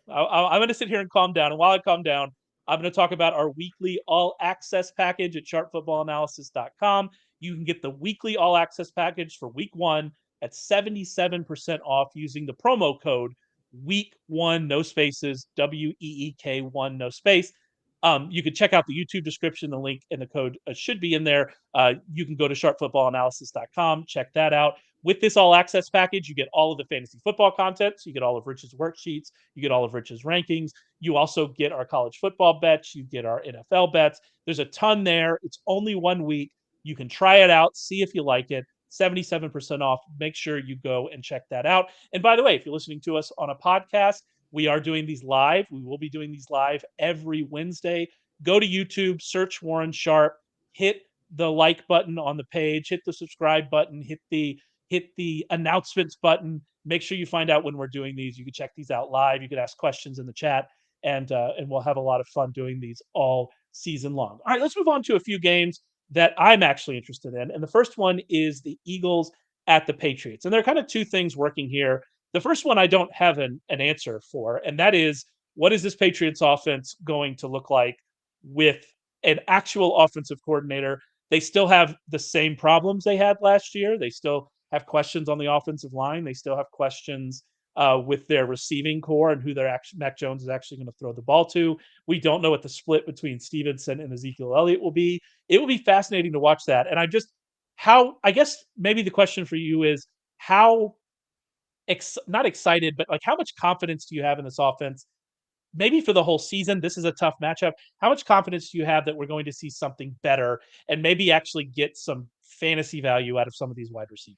I'm going to sit here and calm down. And while I calm down, I'm going to talk about our weekly all access package at sharpfootballanalysis.com. You can get the weekly all access package for week one at 77% off using the promo code week one, no spaces, WEEK1, no space. You can check out the YouTube description. The link and the code should be in there. You can go to sharpfootballanalysis.com, check that out. With this all access package, you get all of the fantasy football content. So you get all of Rich's worksheets, you get all of Rich's rankings. You also get our college football bets, you get our NFL bets. There's a ton there. It's only 1 week. You can try it out, see if you like it. 77% off. Make sure you go and check that out. And by the way, if you're listening to us on a podcast, we are doing these live. We will be doing these live every Wednesday. Go to YouTube, search Warren Sharp, hit the like button on the page, hit the subscribe button, hit the announcements button. Make sure you find out when we're doing these. You can check these out live. You can ask questions in the chat, and we'll have a lot of fun doing these all season long. All right, let's move on to a few games that I'm actually interested in. And the first one is the Eagles at the Patriots. And there are kind of two things working here. The first one I don't have an answer for, and that is, what is this Patriots offense going to look like with an actual offensive coordinator? They still have the same problems they had last year. They still have questions on the offensive line. They still have questions with their receiving core and who Mac Jones is actually going to throw the ball to. We don't know what the split between Stevenson and Ezekiel Elliott will be. It will be fascinating to watch that. And I guess maybe the question for you is how not excited, but like how much confidence do you have in this offense? Maybe for the whole season, this is a tough matchup. How much confidence do you have that we're going to see something better and maybe actually get some fantasy value out of some of these wide receivers?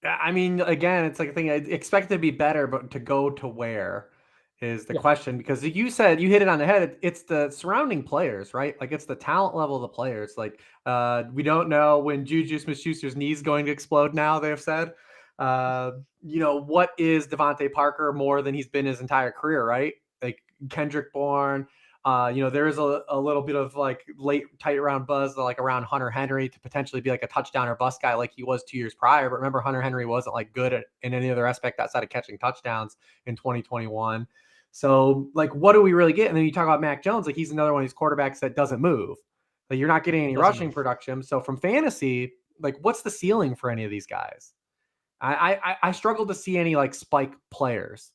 I mean, again, it's like a thing. I expect it to be better, but to go to where is the Yeah. question? Because you said you hit it on the head. It's the surrounding players, right? Like it's the talent level of the players. Like we don't know when Juju Smith-Schuster's knee is going to explode. Now they've said, what is Devontae Parker more than he's been his entire career, right? Like Kendrick Bourne. There is a little bit of like late tight round buzz, like around Hunter Henry to potentially be like a touchdown or bust guy like he was 2 years prior. But remember, Hunter Henry wasn't like good in any other aspect outside of catching touchdowns in 2021. So like, what do we really get? And then you talk about Mac Jones, like he's another one of these quarterbacks that doesn't move. Like you're not getting any Doesn't rushing move. production. So from fantasy, like what's the ceiling for any of these guys? I struggle to see any like spike players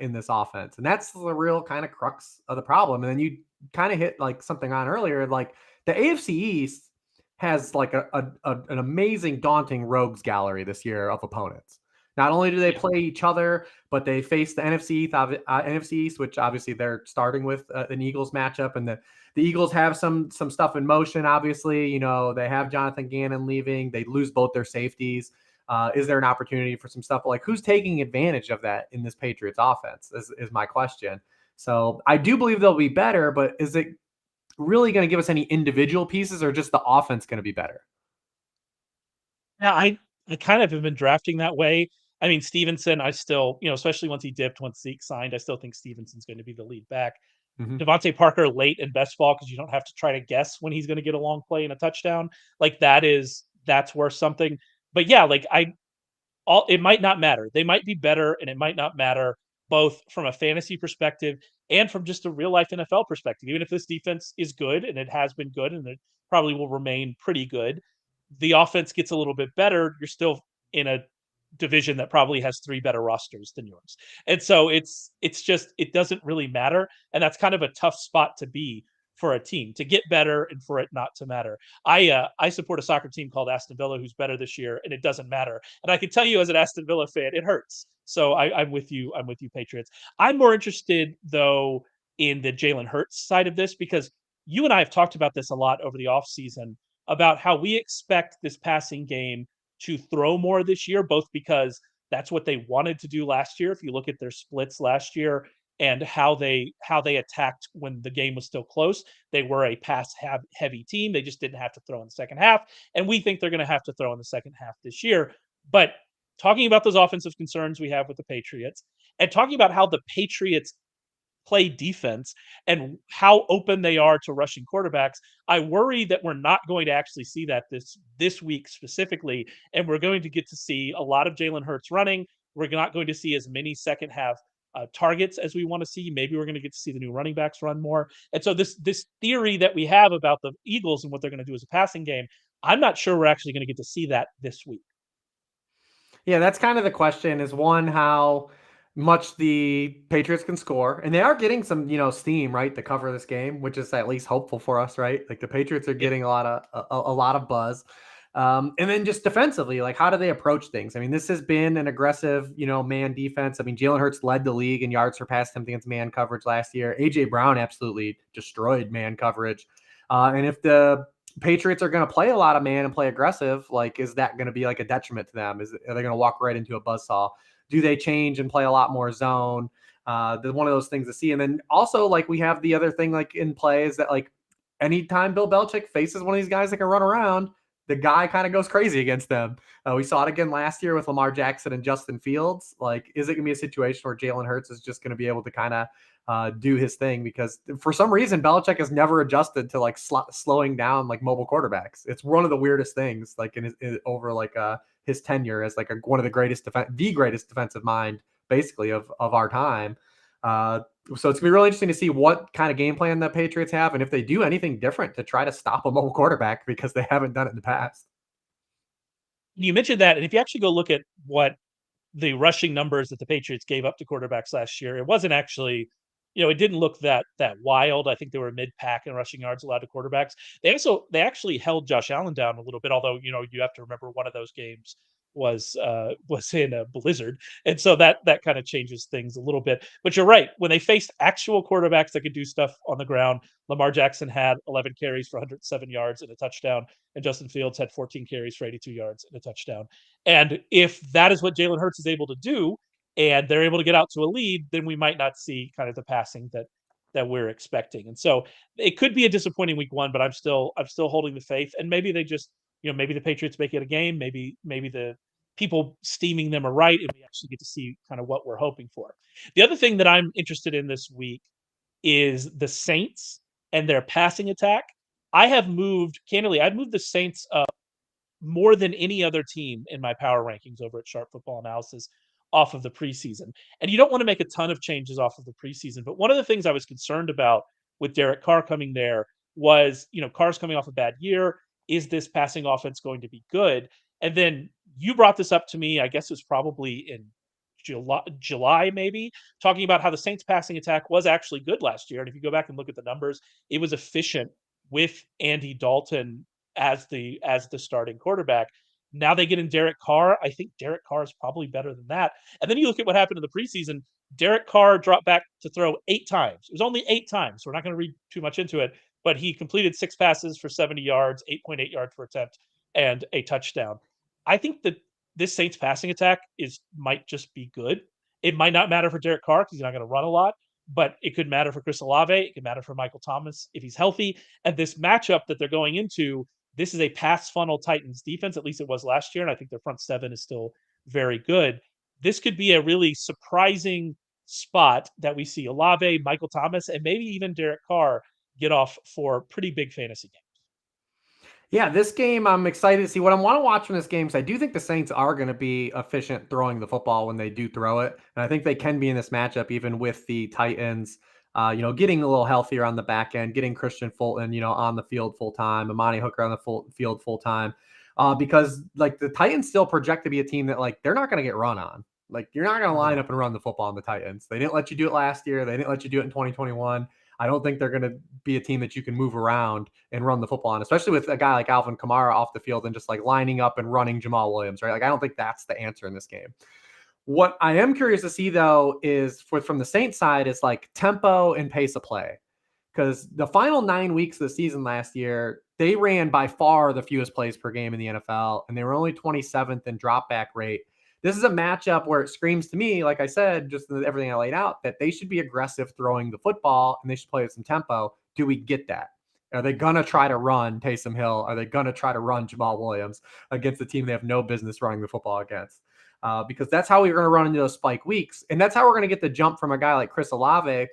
in this offense, and that's the real kind of crux of the problem. And then you kind of hit like something on earlier, like the AFC East has like an amazing, daunting rogues gallery this year of opponents. Not only do they Yeah. play each other, but they face the NFC East, which obviously they're starting with an Eagles matchup, and the Eagles have some stuff in motion. Obviously, they have Jonathan Gannon leaving. They lose both their safeties. Is there an opportunity for some stuff? Like who's taking advantage of that in this Patriots offense is my question. So I do believe they'll be better, but is it really going to give us any individual pieces or just the offense going to be better? Yeah, I kind of have been drafting that way. I mean, Stevenson, I still, especially once Zeke signed, I still think Stevenson's going to be the lead back. Mm-hmm. Devontae Parker late in best ball because you don't have to try to guess when he's going to get a long play and a touchdown. Like that's worth something. But yeah, like it might not matter. They might be better, and it might not matter both from a fantasy perspective and from just a real life NFL perspective. Even if this defense is good and it has been good and it probably will remain pretty good, the offense gets a little bit better, you're still in a division that probably has 3 better rosters than yours. And so it's just it doesn't really matter, and that's kind of a tough spot to be for a team to get better and for it not to matter. I support a soccer team called Aston Villa who's better this year, and it doesn't matter. And I can tell you as an Aston Villa fan, it hurts. So I'm with you. I'm with you, Patriots. I'm more interested though in the Jalen Hurts side of this because you and I have talked about this a lot over the offseason about how we expect this passing game to throw more this year, both because that's what they wanted to do last year. If you look at their splits last year and how they attacked when the game was still close, they were a heavy team. They just didn't have to throw in the second half, and we think they're going to have to throw in the second half this year. But talking about those offensive concerns we have with the Patriots, and talking about how the Patriots play defense and how open they are to rushing quarterbacks, I worry that we're not going to actually see that this week specifically, and we're going to get to see a lot of Jalen Hurts running. We're not going to see as many second half targets as we want to see. Maybe we're going to get to see the new running backs run more. And so this theory that we have about the Eagles and what they're going to do as a passing game, I'm not sure we're actually going to get to see that this week. Yeah, that's kind of the question is one, how much the Patriots can score. And they are getting some, steam, right, to cover this game, which is at least hopeful for us, right? Like the Patriots are Yeah. getting a lot of buzz. And then just defensively, like how do they approach things? I mean, this has been an aggressive, man defense. I mean, Jalen Hurts led the league in yards per pass attempt against man coverage last year. AJ Brown absolutely destroyed man coverage. And if the Patriots are going to play a lot of man and play aggressive, like, is that going to be like a detriment to them? Are they going to walk right into a buzzsaw? Do they change and play a lot more zone? One of those things to see. And then also, like, we have the other thing, like, in play is that, like, anytime Bill Belichick faces one of these guys that can run around, the guy kind of goes crazy against them. We saw it again last year with Lamar Jackson and Justin Fields. Like, is it going to be a situation where Jalen Hurts is just going to be able to kind of do his thing? Because for some reason, Belichick has never adjusted to like slowing down like mobile quarterbacks. It's one of the weirdest things, like over like his tenure as like one of the greatest defensive mind, basically of our time. So it's gonna be really interesting to see what kind of game plan the Patriots have, and if they do anything different to try to stop a mobile quarterback because they haven't done it in the past. You mentioned that, and if you actually go look at what the rushing numbers that the Patriots gave up to quarterbacks last year, it wasn't actually, it didn't look that wild. I think they were mid-pack in rushing yards allowed to quarterbacks. They actually held Josh Allen down a little bit, although you have to remember one of those games was in a blizzard, and so that kind of changes things a little bit. But you're right, when they faced actual quarterbacks that could do stuff on the ground, Lamar Jackson had 11 carries for 107 yards and a touchdown, and Justin Fields had 14 carries for 82 yards and a touchdown. And if that is what Jalen Hurts is able to do, and they're able to get out to a lead, then we might not see kind of the passing that we're expecting. And so it could be a disappointing week one, but I'm still holding the faith. And maybe they just, maybe the Patriots make it a game. Maybe the people steaming them are right, and we actually get to see kind of what we're hoping for. The other thing that I'm interested in this week is the Saints and their passing attack. I've moved the Saints up more than any other team in my power rankings over at Sharp Football Analysis off of the preseason. And you don't want to make a ton of changes off of the preseason. But one of the things I was concerned about with Derek Carr coming there was, Carr's coming off a bad year. Is this passing offense going to be good? And then you brought this up to me, I guess it was probably in July, maybe, talking about how the Saints passing attack was actually good last year. And if you go back and look at the numbers, it was efficient with Andy Dalton as the starting quarterback. Now they get in Derek Carr. I think Derek Carr is probably better than that. And then you look at what happened in the preseason. Derek Carr dropped back to throw 8 times. It was only 8 times. So we're not going to read too much into it, but he completed 6 passes for 70 yards, 8.8 yards per attempt, and a touchdown. I think that this Saints passing attack might just be good. It might not matter for Derek Carr because he's not going to run a lot, but it could matter for Chris Olave. It could matter for Michael Thomas if he's healthy. And this matchup that they're going into, this is a pass funnel Titans defense. At least it was last year, and I think their front seven is still very good. This could be a really surprising spot that we see Olave, Michael Thomas, and maybe even Derek Carr get off for pretty big fantasy games. Yeah, this game I'm excited to see. What I want to watch from this game is I do think the Saints are going to be efficient throwing the football when they do throw it, and I think they can be in this matchup even with the Titans. Getting a little healthier on the back end, getting Christian Fulton, on the field full time, Amani Hooker on the field full time. because like the Titans still project to be a team that like they're not going to get run on. Like you're not going to line up and run the football on the Titans. They didn't let you do it last year. They didn't let you do it in 2021. I don't think they're going to be a team that you can move around and run the football on, especially with a guy like Alvin Kamara off the field and just like lining up and running Jamal Williams, right? Like I don't think that's the answer in this game. What I am curious to see though is from the Saints side is like tempo and pace of play. Because the final 9 weeks of the season last year, they ran by far the fewest plays per game in the NFL, and they were only 27th in dropback rate. This is a matchup where it screams to me, like I said, just everything I laid out, that they should be aggressive throwing the football and they should play with some tempo. Do we get that? Are they going to try to run Taysom Hill? Are they going to try to run Jamal Williams against a team they have no business running the football against? Because that's how we're going to run into those spike weeks. And that's how we're going to get the jump from a guy like Chris Olave,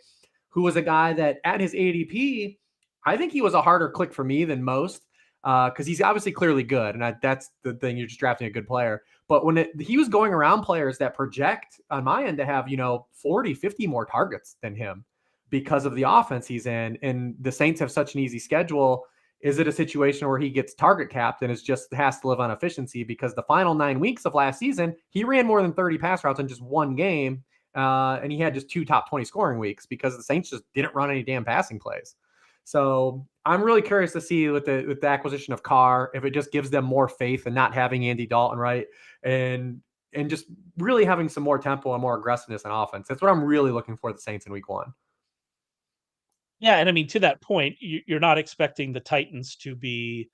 who was a guy that at his ADP, I think he was a harder click for me than most because he's obviously clearly good. And that's the thing. You're just drafting a good player. But when he was going around players that project on my end to have, 40, 50 more targets than him because of the offense he's in, and the Saints have such an easy schedule. Is it a situation where he gets target capped and has to live on efficiency? Because the final 9 weeks of last season, he ran more than 30 pass routes in just one game. And he had just 2 top 20 scoring weeks because the Saints just didn't run any damn passing plays. So I'm really curious to see with the acquisition of Carr, if it just gives them more faith in not having Andy Dalton, right? And just really having some more tempo and more aggressiveness in offense. That's what I'm really looking for the Saints in week 1. Yeah, and I mean, to that point, you're not expecting the Titans to be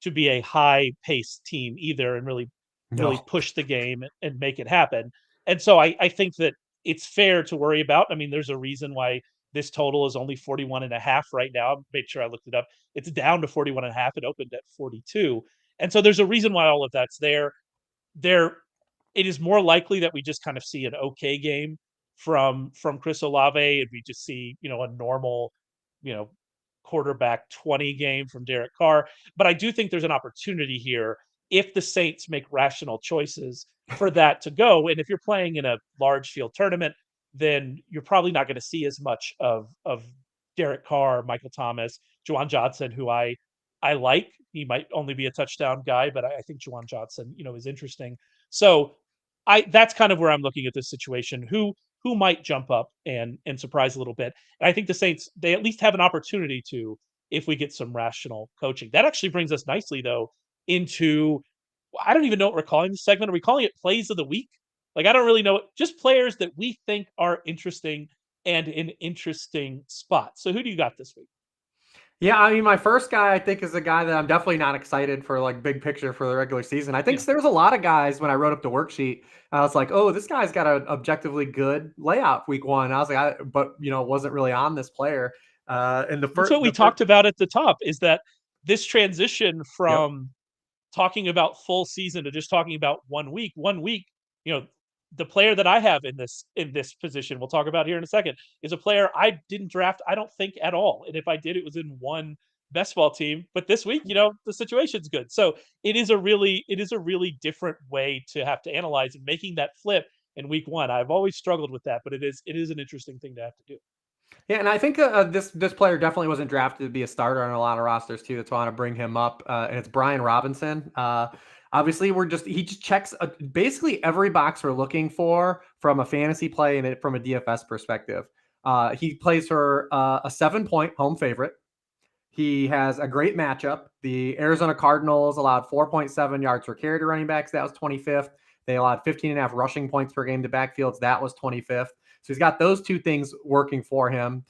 a high-paced team either and really No. push the game and make it happen. And so I think that it's fair to worry about. I mean, there's a reason why this total is only 41.5 right now. I made sure I looked it up. It's down to 41.5. It opened at 42. And so there's a reason why all of that's there. It is more likely that we just kind of see an okay game from Chris Olave, and we just see a normal, you know, quarterback 20 game from Derek Carr. But I do think there's an opportunity here if the Saints make rational choices for that to go. And if you're playing in a large field tournament, then you're probably not going to see as much of Derek Carr, Michael Thomas, Juwan Johnson, who I like. He might only be a touchdown guy, but I think Juwan Johnson, is interesting. So that's kind of where I'm looking at this situation. Who might jump up and surprise a little bit. And I think the Saints, they at least have an opportunity to, if we get some rational coaching. That actually brings us nicely though into, I don't even know what we're calling this segment. Are we calling it plays of the week? Like I don't really know. Just players that we think are interesting and in interesting spots. So who do you got this week? Yeah, I mean, my first guy I think is a guy that I'm definitely not excited for, like big picture for the regular season. I think Yeah. there was a lot of guys when I wrote up the worksheet. I was like, oh, this guy's got an objectively good layout week 1. I was like, but wasn't really on this player. And That's what we the first, talked about at the top, is that this transition yep. from talking about full season to just talking about 1 week, you know, the player that I have in this position, we'll talk about here in a second, is a player I didn't draft, I don't think at all. And if I did, it was in one best ball team. But this week, the situation's good. So it is a really different way to have to analyze, and making that flip in week 1. I've always struggled with that, but it is an interesting thing to have to do. Yeah, and I think this player definitely wasn't drafted to be a starter on a lot of rosters too. That's why I want to bring him up. And it's Brian Robinson. Obviously, he just checks basically every box we're looking for from a fantasy play and from a DFS perspective. He plays for a 7-point home favorite. He has a great matchup. The Arizona Cardinals allowed 4.7 yards per carry to running backs. That was 25th. They allowed 15.5 rushing points per game to backfields. That was 25th. So he's got those two things working for him.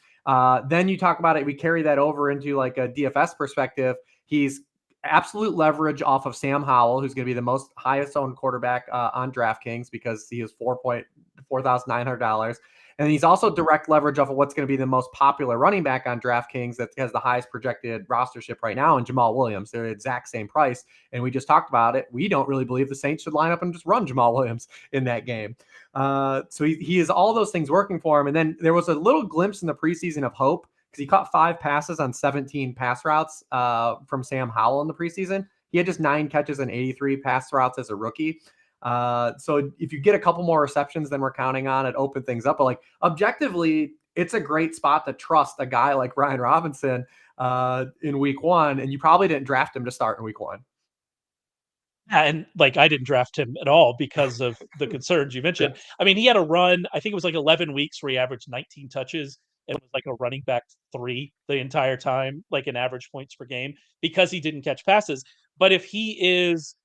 Then you talk about it. We carry that over into like a DFS perspective. He's absolute leverage off of Sam Howell, who's going to be the most highest owned quarterback on DraftKings because he is $4,900. And he's also direct leverage off of what's going to be the most popular running back on DraftKings that has the highest projected rostership right now, and Jamal Williams. They're the exact same price. And we just talked about it. We don't really believe the Saints should line up and just run Jamal Williams in that game. So he is all those things working for him. And then there was a little glimpse in the preseason of hope because he caught 5 passes on 17 pass routes from Sam Howell in the preseason. He had just 9 catches and 83 pass routes as a rookie. So if you get a couple more receptions than we're counting on, it opened things up. But like objectively, it's a great spot to trust a guy like Brian Robinson in week 1. And you probably didn't draft him to start in week 1. Yeah, and like I didn't draft him at all because of the concerns you Yeah. mentioned. I mean, he had a run, I think it was like 11 weeks where he averaged 19 touches and was like a running back 3 the entire time, like an average points per game because he didn't catch passes. But if he is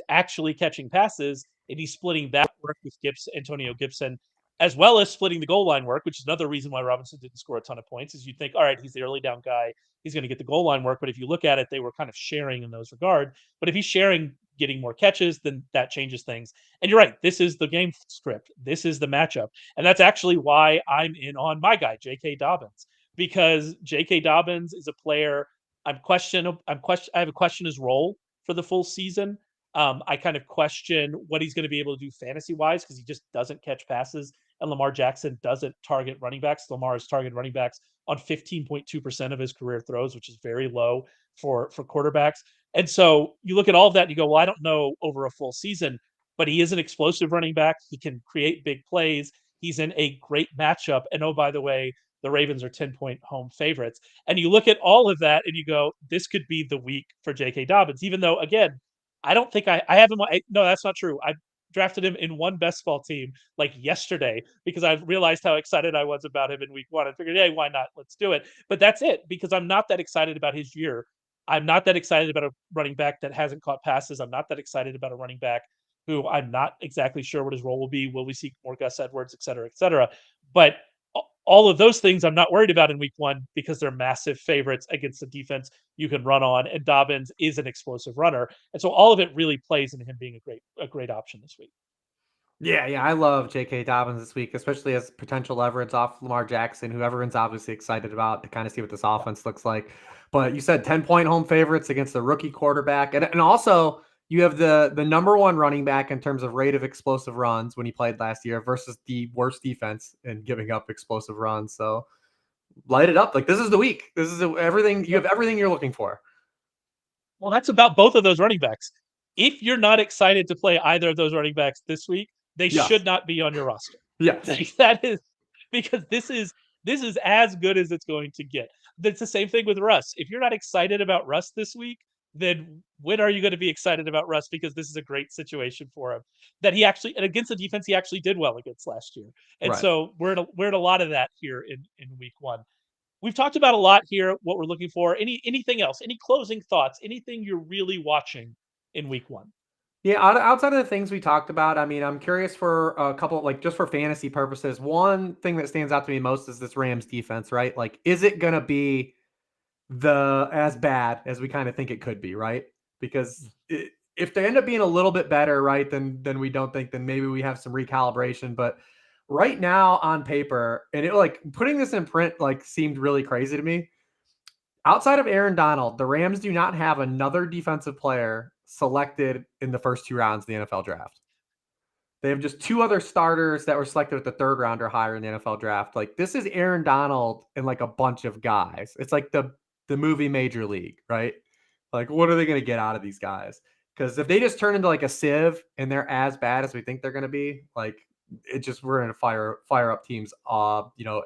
actually catching passes and he's splitting that work with Antonio Gibson, as well as splitting the goal line work, which is another reason why Robinson didn't score a ton of points, is you think, all right, he's the early down guy, he's going to get the goal line work. But if you look at it, they were kind of sharing in those regards. But if he's sharing getting more catches, then that changes things. And you're right, this is the game script. This is the matchup. And that's actually why I'm in on my guy, J.K. Dobbins, because J.K. Dobbins is a player I have a question his role for the full season. I kind of question what he's going to be able to do fantasy wise because he just doesn't catch passes, and Lamar Jackson doesn't target running backs. Lamar is targeted running backs on 15.2% of his career throws, which is very low for quarterbacks. And so you look at all of that and you go, well, I don't know over a full season, but he is an explosive running back. He can create big plays. He's in a great matchup. And oh, by the way, the Ravens are 10-point home favorites. And you look at all of that and you go, this could be the week for J.K. Dobbins, even though, again, I don't think I have him. No, that's not true. I drafted him in one best ball team like yesterday because I realized how excited I was about him in week 1. I figured, hey, why not? Let's do it. But that's it because I'm not that excited about his year. I'm not that excited about a running back that hasn't caught passes. I'm not that excited about a running back who I'm not exactly sure what his role will be. Will we see more Gus Edwards, et cetera, et cetera? But all of those things I'm not worried about in week 1 because they're massive favorites against the defense you can run on, and Dobbins is an explosive runner. And so all of it really plays into him being a great option this week. Yeah, yeah, I love J.K. Dobbins this week, especially as potential leverage off Lamar Jackson, who everyone's obviously excited about to kind of see what this offense looks like. But you said 10-point home favorites against a rookie quarterback. And also you have the number one running back in terms of rate of explosive runs when he played last year versus the worst defense in giving up explosive runs. So light it up. Like this is the week. This is everything. You have everything you're looking for. Well, that's about both of those running backs. If you're not excited to play either of those running backs this week, they Yes. should not be on your roster. Yes. That is because this is as good as it's going to get. It's the same thing with Russ. If you're not excited about Russ this week, then when are you going to be excited about Russ? Because this is a great situation for him. That he actually, and against the defense he actually did well against last year. And Right. so we're in a lot of that here in week 1. We've talked about a lot here, what we're looking for. Anything else? Any closing thoughts? Anything you're really watching in week 1? Yeah, outside of the things we talked about, I mean, I'm curious for a couple, like just for fantasy purposes. One thing that stands out to me most is this Rams defense, right? Like, is it gonna be the as bad as we kind of think it could be, right? Because if they end up being a little bit better, right, then we don't think, then maybe we have some recalibration. But right now on paper, and it like putting this in print like seemed really crazy to me. Outside of Aaron Donald, the Rams do not have another defensive player selected in the first 2 rounds of the NFL draft. They have just 2 other starters that were selected at the 3rd round or higher in the NFL draft. Like this is Aaron Donald and like a bunch of guys. It's like the movie Major League, right? Like what are they going to get out of these guys? Because if they just turn into like a sieve and they're as bad as we think they're going to be, like it just we're going to fire up teams,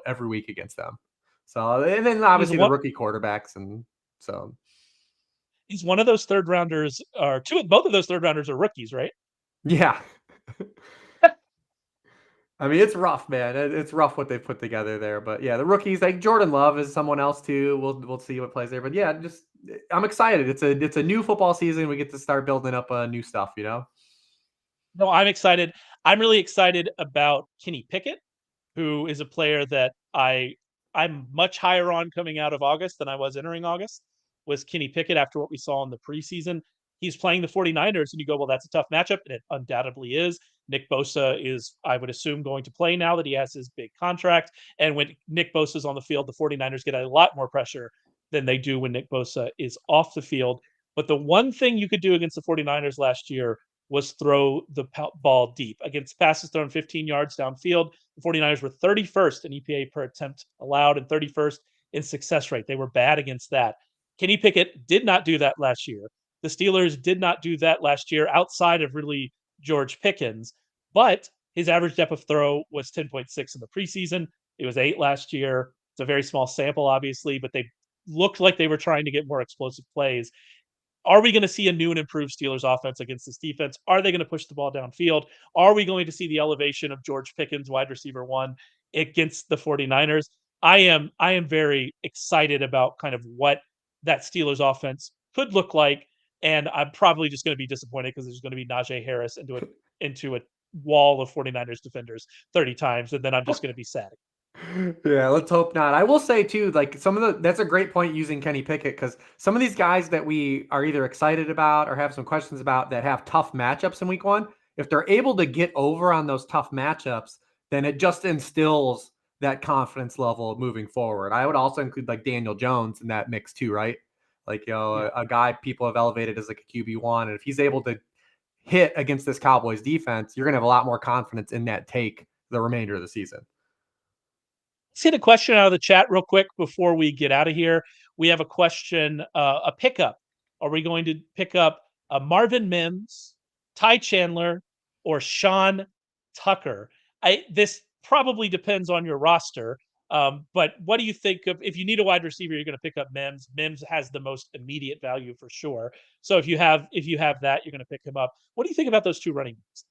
every week against them. So and then He's obviously the one. rookie quarterbacks, and so He's one of those third rounders, or two. Both of those third rounders are rookies, right? yeah. I mean, it's rough, man. It's rough what they've put together there. But yeah, the rookies like Jordan Love is someone else too. We'll see what plays there. But yeah, just I'm excited. It's a new football season. We get to start building up new stuff. No, I'm excited. I'm really excited about Kenny Pickett, who is a player that I'm much higher on coming out of August than I was entering August. Was Kenny Pickett after what we saw in the preseason? He's playing the 49ers, and you go, well, that's a tough matchup, and it undoubtedly is. Nick Bosa is, I would assume, going to play now that he has his big contract. And when Nick Bosa is on the field, the 49ers get a lot more pressure than they do when Nick Bosa is off the field. But the one thing you could do against the 49ers last year was throw the ball deep. Against passes thrown 15 yards downfield, the 49ers were 31st in EPA per attempt allowed and 31st in success rate. They were bad against that. Kenny Pickett did not do that last year. The Steelers did not do that last year outside of really George Pickens, but his average depth of throw was 10.6 in the preseason. It was 8 last year. It's a very small sample, obviously, but they looked like they were trying to get more explosive plays. Are we going to see a new and improved Steelers offense against this defense? Are they going to push the ball downfield? Are we going to see the elevation of George Pickens, wide receiver one, against the 49ers? I am very excited about kind of what that Steelers offense could look like. And I'm probably just going to be disappointed because there's going to be Najee Harris into a wall of 49ers defenders 30 times, and then I'm just going to be sad. Yeah, let's hope not. I will say too, like that's a great point using Kenny Pickett, because some of these guys that we are either excited about or have some questions about that have tough matchups in week one, if they're able to get over on those tough matchups, then it just instills that confidence level moving forward. I would also include like Daniel Jones in that mix too, right? Like, Yeah. a guy people have elevated as like a QB1. And if he's able to hit against this Cowboys defense, you're going to have a lot more confidence in that take the remainder of the season. Let's hit a question out of the chat real quick before we get out of here. We have a question, a pickup. Are we going to pick up Marvin Mims, Ty Chandler, or Sean Tucker? This probably depends on your roster. But what do you think of, if you need a wide receiver, you're going to pick up Mims. Mims has the most immediate value for sure. So if you have that, you're going to pick him up. What do you think about those two running backs?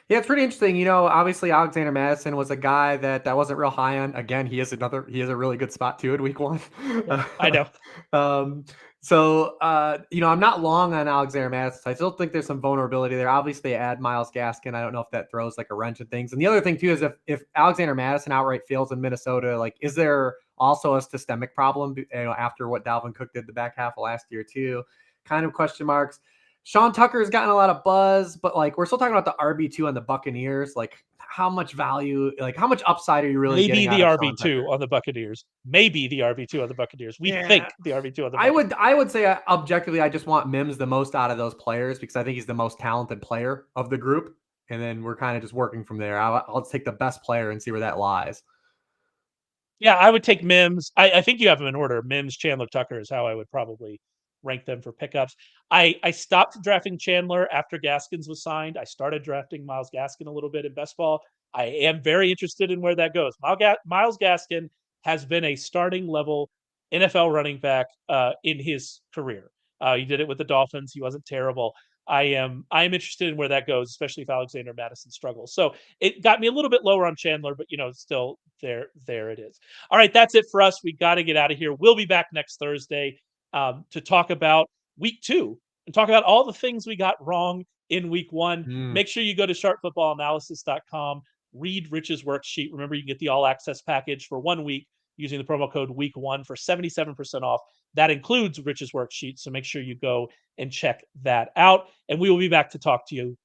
Yeah, it's pretty interesting. Obviously Alexander Madison was a guy that wasn't real high on. Again, he is a really good spot too in week one. Yeah, I know. um, I'm not long on Alexander Madison. I still think there's some vulnerability there. Obviously, they add Myles Gaskin. I don't know if that throws like a wrench in things. And the other thing too is if Alexander Madison outright fails in Minnesota, like, is there also a systemic problem? After what Dalvin Cook did the back half of last year too, kind of question marks. Sean Tucker has gotten a lot of buzz, but like, we're still talking about the RB2 on the Buccaneers. Like, how much value, like how much upside are you really Maybe getting out the of Sean RB2 Tucker? on the Buccaneers. Maybe the RB2 on the Buccaneers. We Yeah, think the RB2 on the I Buccaneers. would I would say objectively, I just want Mims the most out of those players because I think he's the most talented player of the group, and then we're kind of just working from there. I'll take the best player and see where that lies. Yeah, I would take Mims. I think you have them in order. Mims, Chandler, Tucker is how I would probably rank them for pickups. I stopped drafting Chandler after Gaskins was signed. I started drafting Myles Gaskin a little bit in best ball. I am very interested in where that goes. Myles Gaskin has been a starting level NFL running back in his career. He did it with the Dolphins. He wasn't terrible. I'm interested in where that goes, especially if Alexander Madison struggles. So it got me a little bit lower on Chandler, but still there it is. All right, that's it for us. We got to get out of here. We'll be back next Thursday to talk about week 2 and talk about all the things we got wrong in week 1. Mm. Make sure you go to sharpfootballanalysis.com, read Rich's worksheet. Remember, you can get the all access package for 1 week using the promo code week1 for 77% off. That includes Rich's worksheet. So make sure you go and check that out. And we will be back to talk to you next